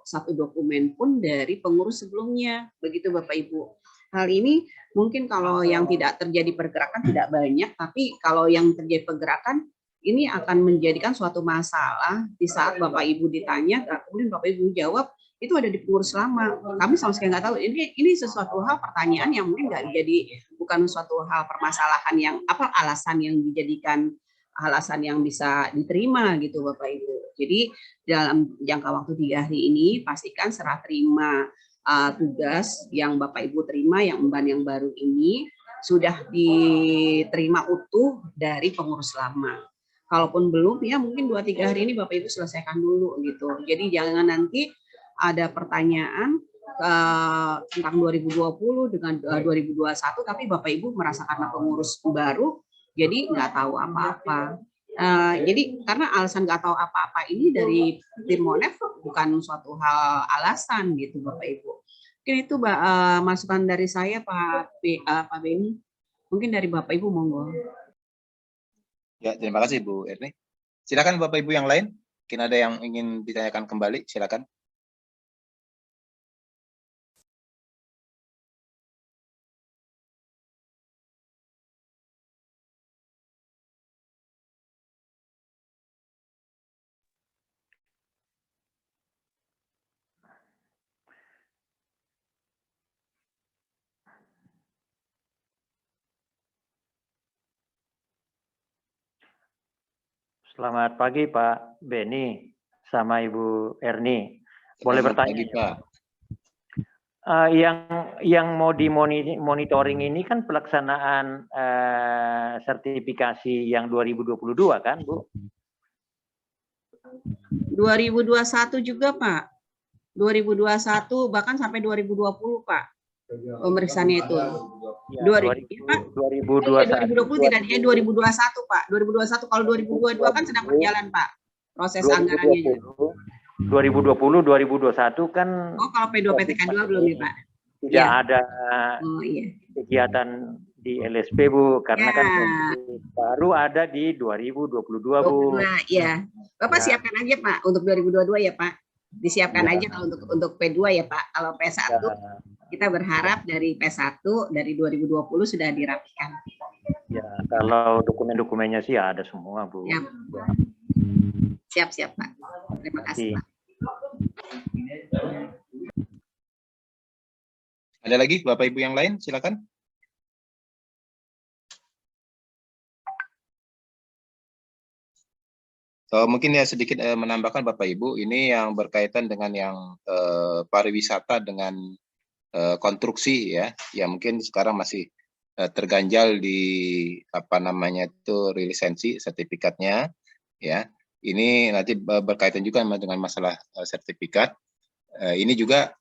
satu dokumen pun dari pengurus sebelumnya, begitu Bapak Ibu. Hal ini mungkin kalau yang tidak terjadi pergerakan tidak banyak, tapi kalau yang terjadi pergerakan ini akan menjadikan suatu masalah di saat Bapak Ibu ditanya, kemudian Bapak Ibu jawab itu ada di pengurus lama. Kami sama sekali nggak tahu. Ini sesuatu hal pertanyaan yang mungkin nggak jadi, bukan suatu hal permasalahan yang apa alasan yang dijadikan alasan yang bisa diterima gitu Bapak Ibu. Jadi dalam jangka waktu 3 hari ini pastikan serah terima tugas yang Bapak Ibu terima yang emban yang baru ini sudah diterima utuh dari pengurus lama. Kalaupun belum ya mungkin 2-3 hari ini Bapak Ibu selesaikan dulu gitu. Jadi jangan nanti ada pertanyaan tentang 2020 dengan 2021 tapi Bapak Ibu merasa karena pengurus baru jadi nggak tahu apa-apa. Jadi karena alasan nggak tahu apa-apa ini dari tim Monef bukan suatu hal alasan gitu Bapak Ibu. Mungkin itu masukan dari saya Pak Beni. Mungkin dari Bapak Ibu monggo. Ya, terima kasih Bu Erni. Silakan Bapak Ibu yang lain. Mungkin ada yang ingin ditanyakan kembali, silakan. Selamat pagi Pak Beni sama Ibu Erni. Boleh bertanya? Pagi, Pak. Yang mau dimonitoring ini kan pelaksanaan sertifikasi yang 2022 kan Bu? 2021 juga Pak. 2021 bahkan sampai 2020 Pak. Pemeriksaannya itu. Ya, 2020 tidak 2021 Pak. 2021 kalau 2022 kan sedang berjalan Pak. Proses anggarannya. 2020 2021 kan kalau P2PTK 2 belum nih Pak. Tidak ada kegiatan di LSP Bu karena kan baru ada di 2022 Bu. Iya. Bapak siapkan aja Pak untuk 2022 ya Pak. Disiapkan aja kalau untuk P2 ya Pak. Kalau P1 kita berharap dari P1 dari 2020 sudah dirapikan. Ya, kalau dokumen-dokumennya sih ada semua, Bu. Ya. Siap Pak. Terima kasih Pak. Ada lagi Bapak Ibu yang lain, silakan. So, mungkin ya sedikit menambahkan Bapak Ibu, ini yang berkaitan dengan yang pariwisata dengan konstruksi ya, yang mungkin sekarang masih terganjal di apa namanya itu lisensi sertifikatnya ya. Ini nanti berkaitan juga dengan masalah sertifikat. Ini juga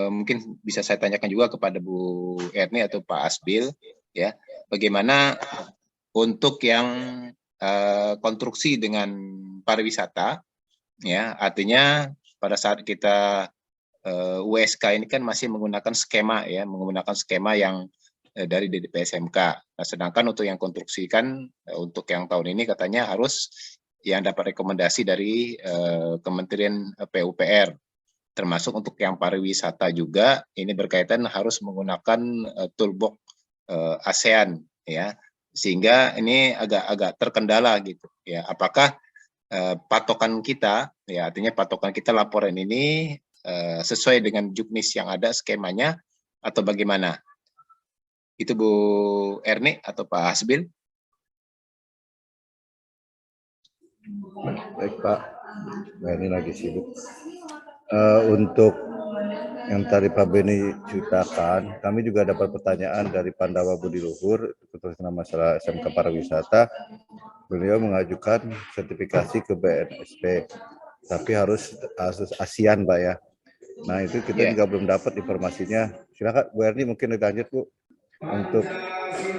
mungkin bisa saya tanyakan juga kepada Bu Erni atau Pak Asbil ya, bagaimana untuk yang konstruksi dengan pariwisata ya, artinya pada saat kita USK ini kan masih menggunakan skema ya, menggunakan skema yang dari DDP-SMK. Nah, sedangkan untuk yang konstruksi kan untuk yang tahun ini katanya harus yang dapat rekomendasi dari Kementerian PUPR, termasuk untuk yang pariwisata juga ini berkaitan harus menggunakan toolbox ASEAN ya, sehingga ini agak terkendala gitu ya. Apakah patokan kita ya, artinya patokan kita laporan ini sesuai dengan juknis yang ada skemanya atau bagaimana? Itu Bu Erni atau Pak Hasbil? Baik Pak, ini lagi sibuk. Untuk yang tadi Pak Beni ceritakan, kami juga dapat pertanyaan dari Pandawa Budi Luhur tentang masalah SMK Pariwisata. Beliau mengajukan sertifikasi ke BNSP, tapi harus ASEAN Pak ya. Nah itu kita juga belum dapat informasinya. Silakan Bu Erni mungkin dilanjut Bu untuk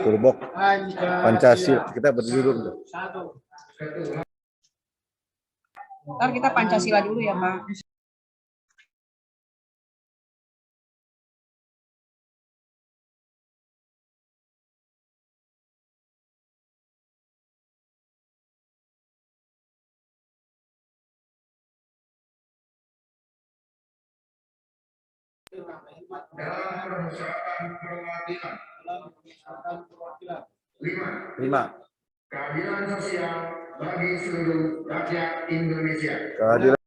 toolbox Pancasila. Kita berdiri dulu. Ntar kita Pancasila dulu ya Pak. Lima. Keadilan sosial bagi seluruh rakyat Indonesia. Keadilan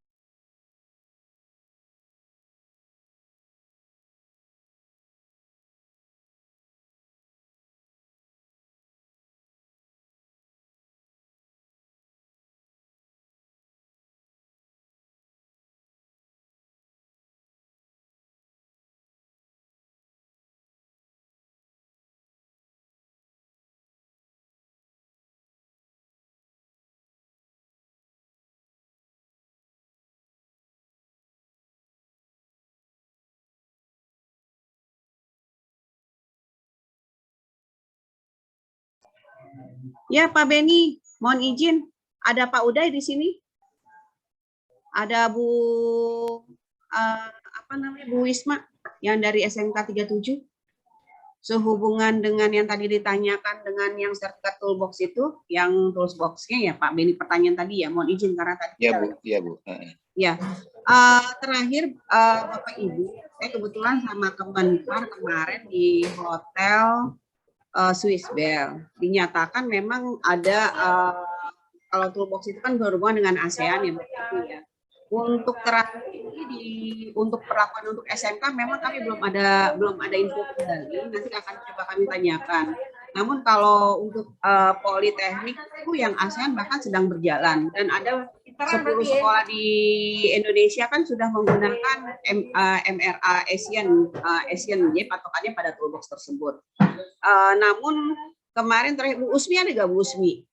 Ya, Pak Beni, mohon izin. Ada Pak Uday di sini. Ada Bu Bu Wisma yang dari SMK 37. Sehubungan dengan yang tadi ditanyakan dengan yang sertifikat toolbox itu, yang toolbox-nya ya Pak Beni pertanyaan tadi ya, mohon izin karena tadi. Ya Bu, ya Bu. Ya, terakhir Bapak Ibu, saya kebetulan sama Kemenpar kemarin di hotel Swiss Bell. Dinyatakan memang ada kalau toolbox itu kan berhubungan dengan ASEAN ya Bapak Ibu ya. Untuk terakhir ini untuk perlakuan untuk SMK memang kami belum ada info kembali, nanti akan coba kami tanyakan. Namun kalau untuk politeknik itu yang ASEAN bahkan sedang berjalan dan ada 10 sekolah di Indonesia kan sudah menggunakan MRA Asian, jadi patokannya pada toolbox tersebut. Namun kemarin terakhir Bu Usmi ada nggak Bu Usmi?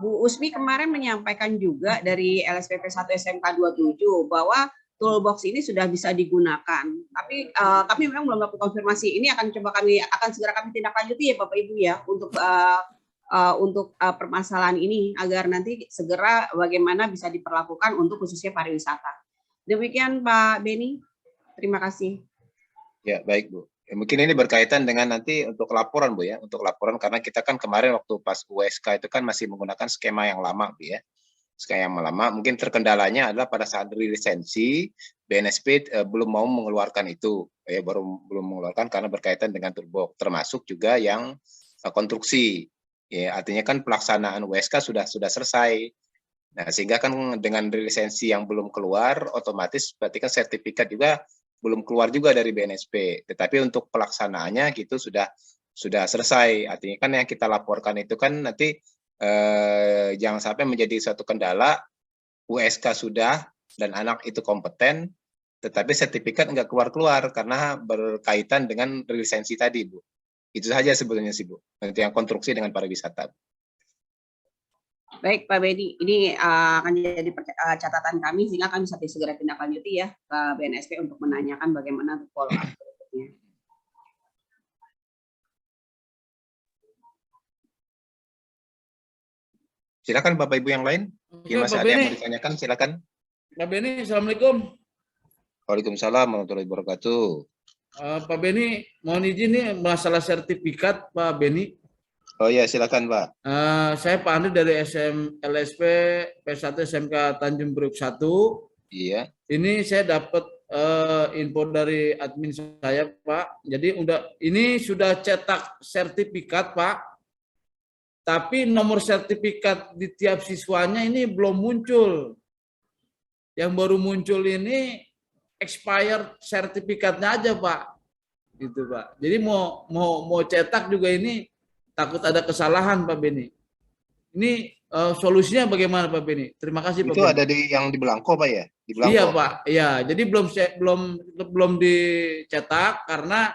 Bu Usmi kemarin menyampaikan juga dari LSPP 1 SMK 27 bahwa toolbox ini sudah bisa digunakan. Tapi kami memang belum dapat konfirmasi. Ini akan segera kami tindak lanjuti ya Bapak Ibu ya untuk permasalahan ini agar nanti segera bagaimana bisa diperlakukan untuk khususnya pariwisata. Demikian Pak Beni. Terima kasih. Ya, baik Bu. Ya, mungkin ini berkaitan dengan nanti untuk laporan Bu ya, untuk laporan karena kita kan kemarin waktu pas USK itu kan masih menggunakan skema yang lama Bu ya. Skema yang lama, mungkin terkendalanya adalah pada saat lisensi BNSP belum mau mengeluarkan itu, ya belum mengeluarkan karena berkaitan dengan turbo, termasuk juga yang konstruksi. Ya, artinya kan pelaksanaan USK sudah selesai. Nah, sehingga kan dengan lisensi yang belum keluar, otomatis berarti kan sertifikat juga belum keluar juga dari BNSP, tetapi untuk pelaksanaannya gitu sudah selesai. Artinya kan yang kita laporkan itu kan nanti jangan sampai menjadi suatu kendala USK sudah dan anak itu kompeten, tetapi sertifikat nggak keluar karena berkaitan dengan lisensi tadi Bu. Itu saja sebetulnya sih Bu. Nanti yang konstruksi dengan pariwisata. Baik Pak Bedi, ini akan jadi catatan kami sehingga kami bisa segera tindak lanjuti ya ke BNSP untuk menanyakan bagaimana follow up berikutnya. Silakan Bapak Ibu yang lain. Jika masih ada yang mau ditanyakan, silakan. Pak Beni, Assalamualaikum. Waalaikumsalam warahmatullahi wabarakatuh. Pak Beni, mohon izin nih masalah sertifikat Pak Beni. Oh ya, silakan Pak. Saya Pak Andri dari LSP P1 SMK Tanjung Priok 1. Iya. Ini saya dapat info dari admin saya Pak. Jadi ini sudah cetak sertifikat Pak. Tapi nomor sertifikat di tiap siswanya ini belum muncul. Yang baru muncul ini expired sertifikatnya aja Pak. Gitu Pak. Jadi mau cetak juga ini takut ada kesalahan Pak Beni. Ini solusinya bagaimana Pak Beni? Terima kasih Pak Itu Beni. ada yang di belangko Pak ya? Di belangko. Iya Pak. Iya, jadi belum dicetak karena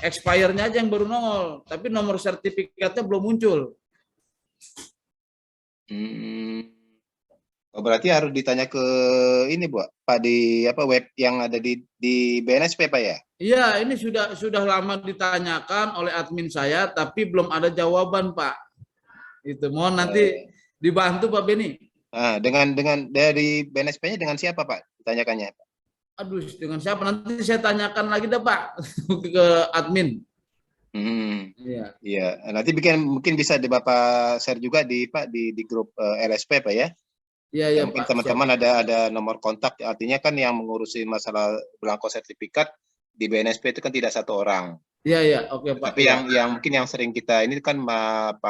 expire-nya aja yang baru nongol, tapi nomor sertifikatnya belum muncul. Oh, berarti harus ditanya ke ini Bu, Pak di web yang ada di BNSP Pak ya? Iya, ini sudah lama ditanyakan oleh admin saya, tapi belum ada jawaban Pak. Itu mohon nanti dibantu Pak Beni. Nah, dengan dari BNSP-nya dengan siapa Pak? Ditanyakannya. Aduh, dengan siapa? Nanti saya tanyakan lagi dah Pak ke admin. Iya. Iya. Nanti mungkin bisa di Bapak share juga di grup LSP Pak ya. Iya, iya mungkin Pak. Teman-teman ada nomor kontak. Artinya kan yang mengurusi masalah belangko sertifikat di BNSP itu kan tidak satu orang. Iya, iya, oke Pak. Tapi yang mungkin yang sering kita ini kan Pak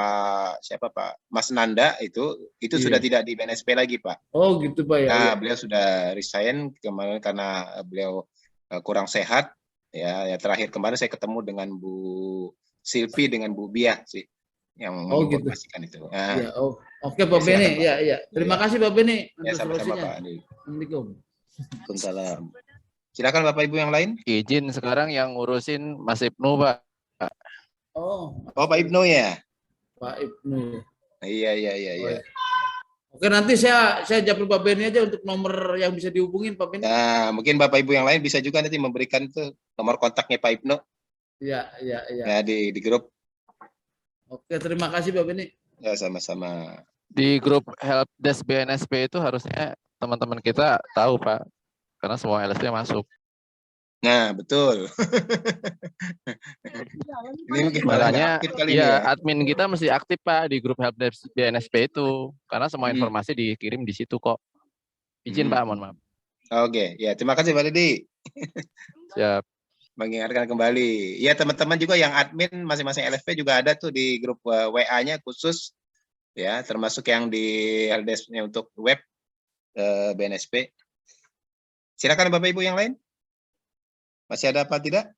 Mas Nanda itu sudah tidak di BNSP lagi Pak. Oh gitu Pak ya. Nah, ya. Beliau sudah resign kemarin karena beliau kurang sehat. Ya, terakhir kemarin saya ketemu dengan Bu Silvi dengan Bu Bia sih yang menginformasikan gitu. Nah, ya, oke Pak Beni. Ya, ya. Terima kasih Pak Beni ya, untuk sama-sama solusinya. Pak Andi. Assalamualaikum. Waalaikumsalam. Silakan Bapak Ibu yang lain. Izin sekarang yang ngurusin Mas Ibnu Pak. Oh Pak Ibnu ya. Pak Ibnu. Iya. Oke, nanti saya jawab Pak Beni aja untuk nomor yang bisa dihubungin Pak Beni. Nah, mungkin Bapak Ibu yang lain bisa juga nanti memberikan tuh nomor kontaknya Pak Ibnu. Iya. Ya di grup. Oke, terima kasih Pak Beni. Ya, sama-sama. Di grup helpdesk BNSP itu harusnya teman-teman kita tahu Pak, karena semua LSP masuk. Nah, betul. Ini mungkin Makanya aktif kali ini ya ya. admin kita mesti aktif Pak di grup helpdesk BNSP itu, karena semua informasi dikirim di situ kok. Izin Pak, mohon maaf. Oke, ya terima kasih Pak Didi. Siap. Mengingatkan kembali. Ya teman-teman juga yang admin masing-masing LSP juga ada tuh di grup WA-nya khusus ya, termasuk yang di helpdesk-nya untuk web BNSP. Silakan Bapak Ibu yang lain. Masih ada apa tidak?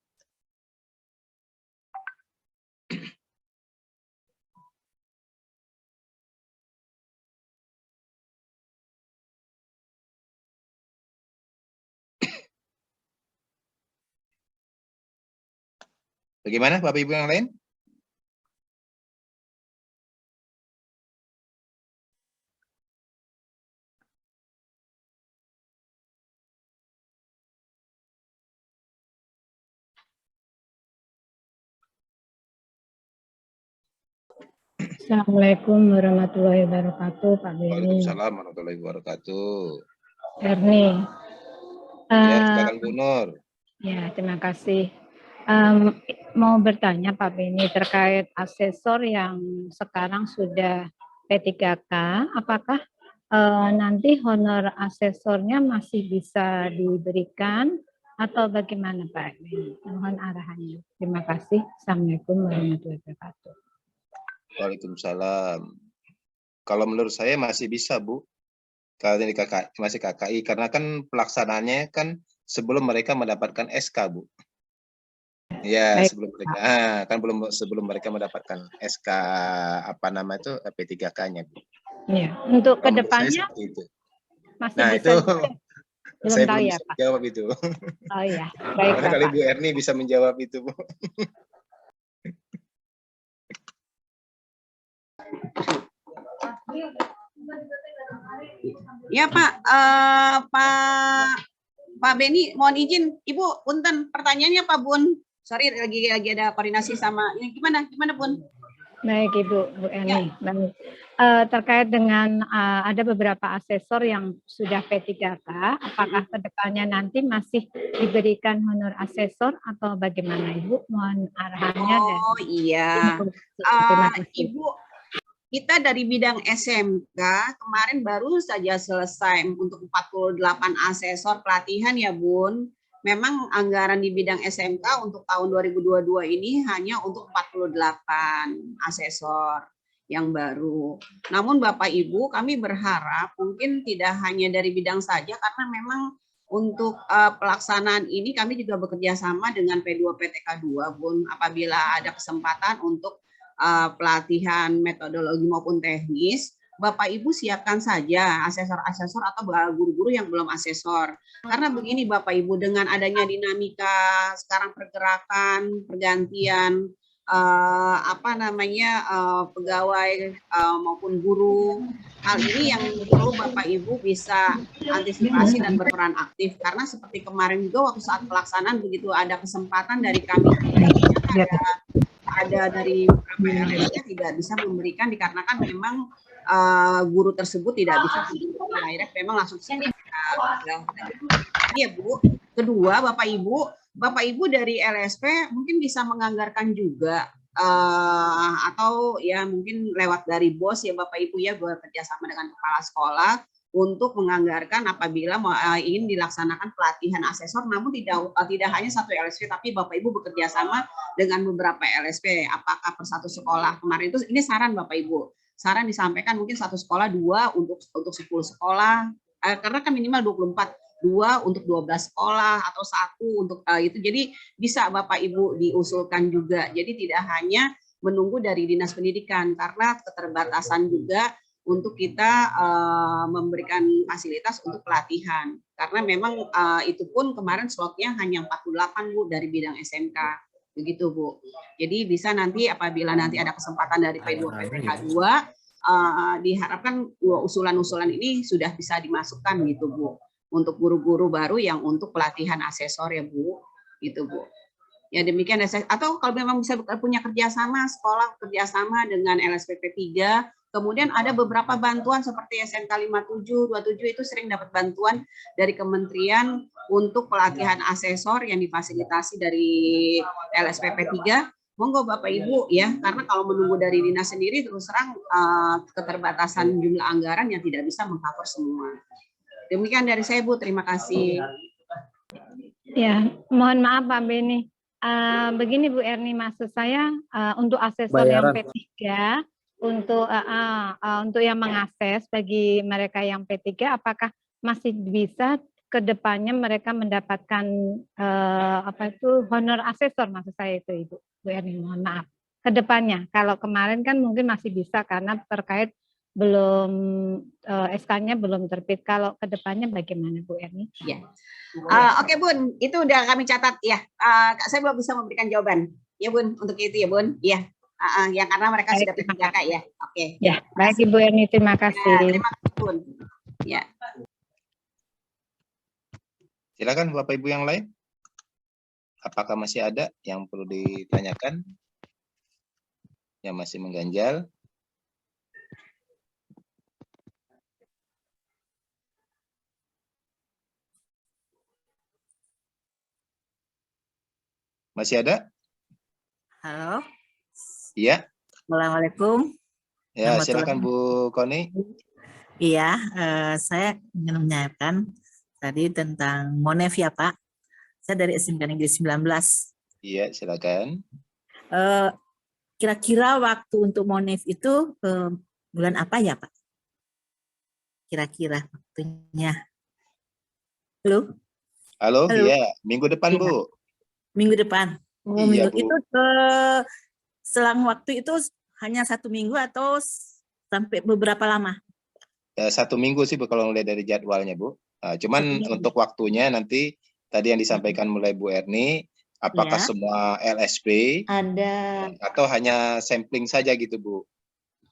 Bagaimana Bapak Ibu yang lain? Assalamualaikum warahmatullahi wabarakatuh, Pak Beni. Waalaikumsalam warahmatullahi wabarakatuh. Erni. Ya, silakan Bu Nur. Ya, terima kasih. Mau bertanya Pak Beni terkait asesor yang sekarang sudah P3K, apakah nanti honor asesornya masih bisa diberikan atau bagaimana Pak Beni? Mohon arahannya. Terima kasih. Assalamualaikum warahmatullahi wabarakatuh. Waalaikumsalam. Kalau menurut saya masih bisa Bu. Kalau ini masih KKI karena kan pelaksanaannya kan sebelum mereka mendapatkan SK Bu. Ya, Baik, sebelum mereka kan sebelum mereka mendapatkan SK apa nama itu P3K-nya Bu. Ya, untuk Kalau menurut saya kedepannya seperti itu. masih Nah, bisa itu belum saya tahu belum ya bisa Pak. jawab itu. Oh iya, baik Barangkali Bapak. Bu Erni bisa menjawab itu Bu. Ya Pak, Pak Beni, mohon izin, Ibu, punten pertanyaannya Pak Bun. Sorry, lagi ada koordinasi sama ini gimana Bun? Baik Ibu, Bu Eni. Baik. Terkait dengan ada beberapa asesor yang sudah P3K, apakah kedepannya nanti masih diberikan honor asesor atau bagaimana Ibu? Mohon arahannya. Oh iya, Terima kasih. Ibu, kita dari bidang SMK kemarin baru saja selesai untuk 48 asesor pelatihan ya Bun. Memang anggaran di bidang SMK untuk tahun 2022 ini hanya untuk 48 asesor yang baru. Namun Bapak Ibu kami berharap mungkin tidak hanya dari bidang saja karena memang untuk pelaksanaan ini kami juga bekerja sama dengan P2 PTK 2 Bun apabila ada kesempatan untuk pelatihan metodologi maupun teknis, Bapak Ibu siapkan saja asesor-asesor atau guru-guru yang belum asesor. Karena begini Bapak Ibu, dengan adanya dinamika sekarang pergerakan, pergantian pegawai maupun guru, hal ini yang perlu Bapak Ibu bisa antisipasi dan berperan aktif. Karena seperti kemarin juga waktu saat pelaksanaan begitu ada kesempatan dari kami ada dari beberapa LSP tidak bisa memberikan dikarenakan memang guru tersebut tidak bisa direct, memang langsung ya Bu. Kedua Bapak Ibu dari LSP mungkin bisa menganggarkan juga atau ya mungkin lewat dari bos ya Bapak Ibu ya bekerja sama dengan kepala sekolah untuk menganggarkan apabila ingin dilaksanakan pelatihan asesor, namun tidak hanya satu LSP, tapi Bapak Ibu bekerja sama dengan beberapa LSP. Apakah per satu sekolah kemarin itu ini saran Bapak Ibu, saran disampaikan mungkin satu sekolah 2 untuk 10 sekolah, karena kan minimal 24, 2 untuk 12 sekolah atau 1 untuk itu. Jadi bisa Bapak Ibu diusulkan juga. Jadi tidak hanya menunggu dari Dinas Pendidikan karena keterbatasan juga untuk kita memberikan fasilitas untuk pelatihan. Karena memang itu pun kemarin slotnya hanya 48 Bu dari bidang SMK. Begitu Bu. Jadi bisa nanti apabila nanti ada kesempatan dari P2 PTK 2 diharapkan usulan-usulan ini sudah bisa dimasukkan gitu Bu. Untuk guru-guru baru yang untuk pelatihan asesor ya Bu. Gitu Bu. Ya demikian atau kalau memang bisa punya kerjasama sekolah kerjasama dengan LSPP 3, kemudian ada beberapa bantuan seperti SMK 57, 27 itu sering dapat bantuan dari kementerian untuk pelatihan asesor yang difasilitasi dari LSPP 3. Monggo Bapak Ibu ya, karena kalau menunggu dari dinas sendiri terus terang keterbatasan jumlah anggaran yang tidak bisa mengcover semua. Demikian dari saya Bu, terima kasih. Ya, mohon maaf Pak Beni. Begini Bu Erni, maksud saya untuk asesor yang P3, untuk yang mengakses bagi mereka yang P3, apakah masih bisa ke depannya mereka mendapatkan honor asesor, maksud saya itu Ibu Bu Erni, mohon maaf. Ke depannya, kalau kemarin kan mungkin masih bisa karena terkait belum SK-nya belum terbit. Kalau ke depannya bagaimana Bu Erni? Ya. Oke Bun, itu udah kami catat ya. Saya belum bisa memberikan jawaban. Ya Bun, untuk itu ya Bun. Iya. Yang karena mereka sudah P3K ya. Oke. Ya, baik Ibu Erni, terima kasih. Ya, terima kasih Bun. Ya. Silakan Bapak Ibu yang lain. Apakah masih ada yang perlu ditanyakan? Yang masih mengganjal? Masih ada? Halo. Iya. Assalamualaikum. Ya, silakan Bu Koni. Iya, saya ingin menanyakan tadi tentang Monef ya Pak. Saya dari SMK Negeri 19. Iya, silakan. Kira-kira waktu untuk Monef itu bulan apa ya Pak? Kira-kira waktunya. Halo? Halo, iya. Minggu depan ya. Bu. Minggu depan. Oh, iya, minggu. Bu. Itu selang waktu itu hanya 1 minggu atau sampai beberapa lama? 1 minggu sih Bu kalau melihat dari jadwalnya Bu. Cuman untuk waktunya nanti tadi yang disampaikan mulai Bu Erni, apakah semua LSP ada atau hanya sampling saja gitu Bu?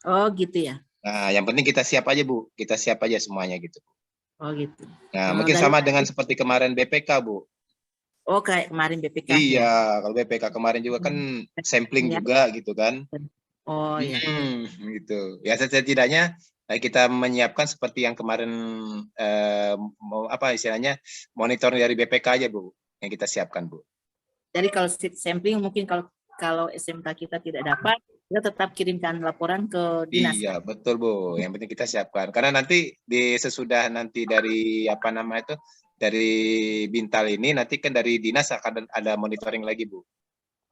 Oh gitu ya. Nah, yang penting kita siap aja Bu, kita siap aja semuanya gitu. Oh gitu. Nah, mungkin sama dengan seperti kemarin BPK Bu. Oh kayak kemarin BPK. Iya, kalau BPK kemarin juga kan sampling juga gitu kan. Oh iya. Gitu. Ya setidaknya kita menyiapkan seperti yang kemarin istilahnya monitor dari BPK aja Bu, yang kita siapkan Bu. Jadi kalau sampling mungkin kalau SMK kita tidak dapat, kita tetap kirimkan laporan ke dinas. Iya, betul Bu. Yang penting kita siapkan. Karena nanti sesudah nanti dari dari Bintal ini nanti kan dari dinas akan ada monitoring lagi Bu.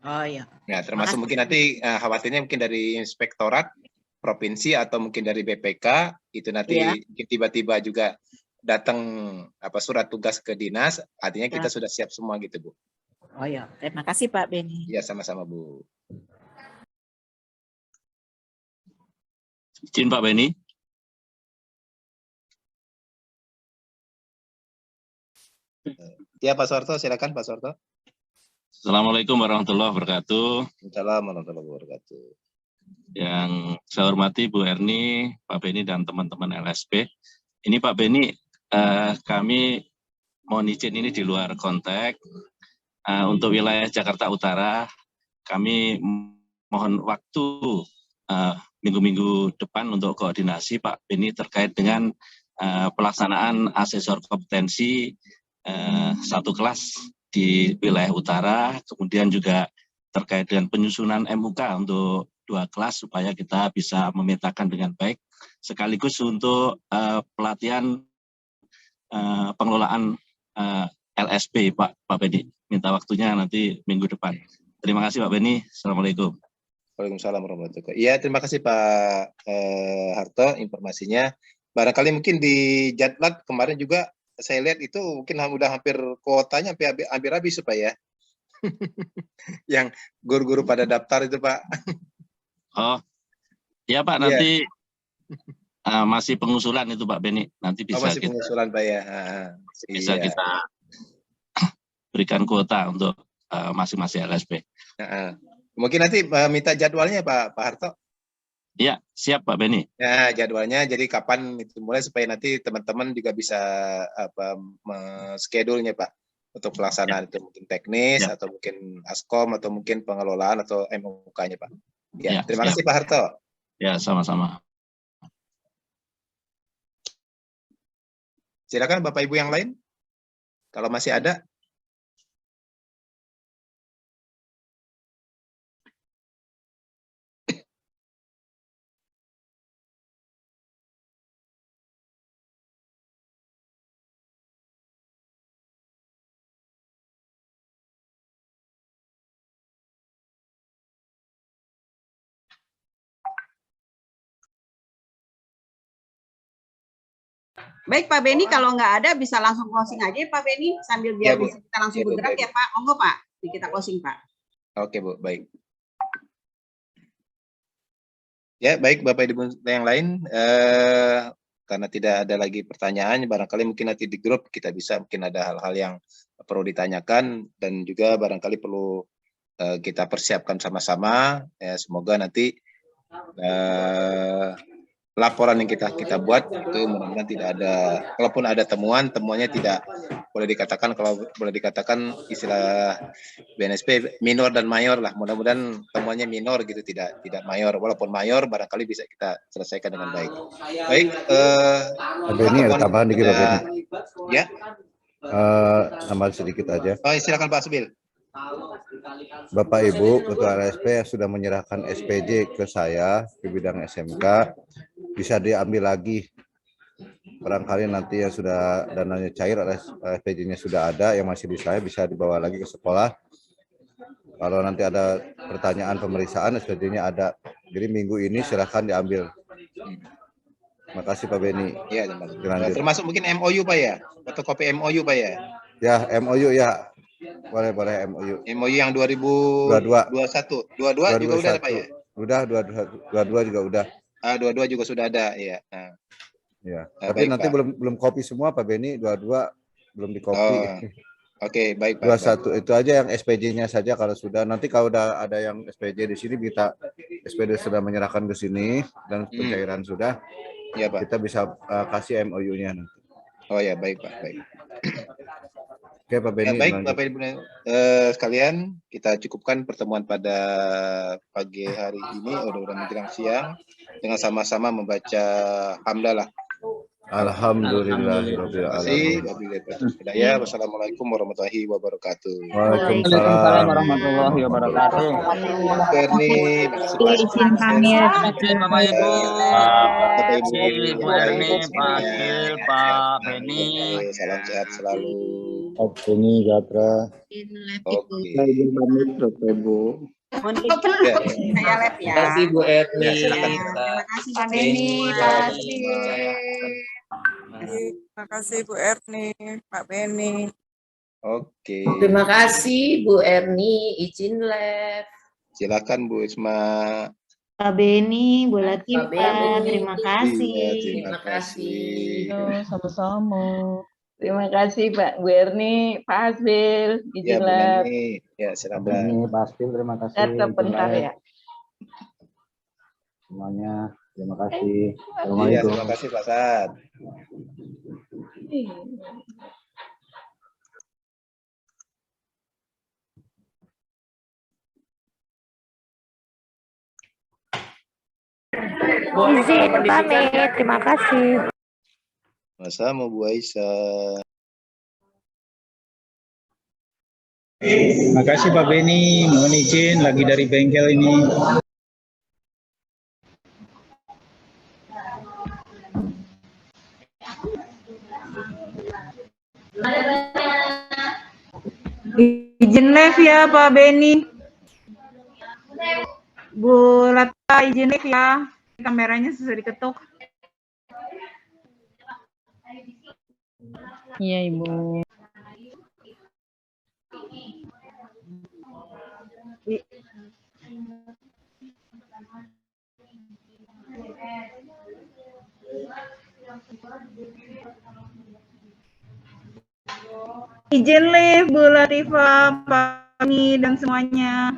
Oh iya. Nah, termasuk mungkin nanti khawatirnya mungkin dari inspektorat provinsi atau mungkin dari BPK itu nanti tiba-tiba juga datang surat tugas ke dinas, artinya kita sudah siap semua gitu Bu. Oh iya, terima kasih Pak Beni. Iya, sama-sama Bu. Izin Pak Beni. Ya Pak Soeharto, silakan Pak Soeharto. Assalamualaikum warahmatullahi wabarakatuh. Assalamualaikum warahmatullahi wabarakatuh. Yang saya hormati Bu Erni, Pak Beni dan teman-teman LSP. Ini Pak Beni, kami mohon izin ini di luar konteks. Untuk wilayah Jakarta Utara, kami mohon waktu minggu-minggu depan untuk koordinasi Pak Beni terkait dengan pelaksanaan asesor kompetensi 1 kelas di wilayah utara, kemudian juga terkait dengan penyusunan MUK untuk 2 kelas supaya kita bisa memetakan dengan baik, sekaligus untuk pelatihan pengelolaan LSP Pak Beni. Minta waktunya nanti minggu depan. Terima kasih Pak Beni. Assalamualaikum. Waalaikumsalam warahmatullahi wabarakatuh. Iya, terima kasih Pak Harto informasinya. Barangkali mungkin di jadwal kemarin juga saya lihat itu mungkin udah hampir kuotanya hampir habis Pak ya. Yang guru-guru pada daftar itu Pak. Oh, ya Pak, nanti masih pengusulan itu Pak Beni. Nanti bisa masih pengusulan Pak ya. Bisa kita berikan kuota untuk masing-masing LSP. Mungkin nanti minta jadwalnya Pak Harto. Iya, siap Pak Beni. Ya, jadwalnya jadi kapan itu mulai supaya nanti teman-teman juga bisa schedule-nya Pak. untuk pelaksanaan itu mungkin teknis atau mungkin Askom atau mungkin pengelolaan atau MUK-nya Pak. Ya, terima kasih Pak Harto. Ya, sama-sama. Silakan Bapak Ibu yang lain, kalau masih ada. Baik Pak Beni, kalau nggak ada bisa langsung closing aja ya Pak Beni, sambil biar bisa kita langsung bergerak ya Pak. Monggo Pak, kita closing Pak. Oke Bu, baik. Ya baik Bapak Ibu yang lain, karena tidak ada lagi pertanyaan, barangkali mungkin nanti di grup kita bisa mungkin ada hal-hal yang perlu ditanyakan dan juga barangkali perlu kita persiapkan sama-sama. Ya, semoga nanti laporan yang kita buat itu mudah-mudahan tidak ada, kalaupun ada temuannya tidak boleh dikatakan istilah BNSP minor dan mayor lah, mudah-mudahan temuannya minor gitu, tidak mayor, walaupun mayor barangkali bisa kita selesaikan dengan baik. Baik, Beni ada tambahan dikit Pak Beni. Ya. Tambah sedikit aja. Oh, silakan Pak Subil. Bapak Ibu Ketua LSP yang sudah menyerahkan SPJ ke saya di bidang SMK bisa diambil lagi. Barangkali nanti yang sudah dananya cair, SPJ-nya sudah ada, yang masih di saya bisa dibawa lagi ke sekolah. Kalau nanti ada pertanyaan pemeriksaan, SPJ-nya ada. Jadi minggu ini silahkan diambil. Terima kasih Pak Beni. Ya, termasuk mungkin MOU Pak ya, fotokopi MOU Pak ya. Ya, MOU ya. Boleh MOU. MOU yang 2021. 22 juga udah ada Pak ya? Udah, 22 juga udah. 22 juga sudah ada ya. Nah. Ya. Tapi nanti Pak. belum kopi semua Pak Beni, 22 belum dikopi. Oke, baik Pak. 21 itu aja yang SPJ-nya saja kalau sudah. Nanti kalau udah ada yang SPJ di sini kita SPD sudah menyerahkan ke sini dan pencairan sudah. Ya Pak. Kita bisa kasih MOU-nya nanti. Oh ya, baik Pak, baik. Oke Pak Beni. Ya, baik Bapak Ibu sekalian, kita cukupkan pertemuan pada pagi hari ini, udah menjelang siang, dengan sama-sama membaca hamdalah. Alhamdulillahirabbil alamin. Wassalamualaikum warahmatullahi wabarakatuh. Waalaikumsalam warahmatullahi wabarakatuh. Berni, izin pamit. Bapak Ibu, Bu Erni, Pak Akil, Pak Beni. Salam sehat selalu. Pak Beni, Gatra. Oke. Izin pamit Bapak Ibu. Saya lab ya. Terima kasih Bu Erni. Terima kasih Pak Beni, Pak Akil. Terima kasih Bu Erni, Pak Beni. Oke. Terima kasih Bu Erni, izin lab. Silakan Bu Isma. Pak Beni, Bu Latifah, Pak Beni. terima kasih. Terima kasih. Sama-sama. Terima kasih Pak Bu Erni, Pak Hasbil, Ya, izin Bu lab. Neni. Ya, silakan. Beni, Pak Asbil, terima kasih. Sebentar ya. Semuanya, terima kasih. Iya, Assalamualaikum. terima kasih Pak Sad. Izin pamit, terima kasih. Sama Bu Aisyah. Terima kasih Pak Beni, mohon izin lagi dari bengkel ini. Izin live ya Pak Beni. Bu Lata izin live ya. Kameranya sudah diketuk. Iya Ibu. Izin live Bu Latifah, Pak Beni dan semuanya.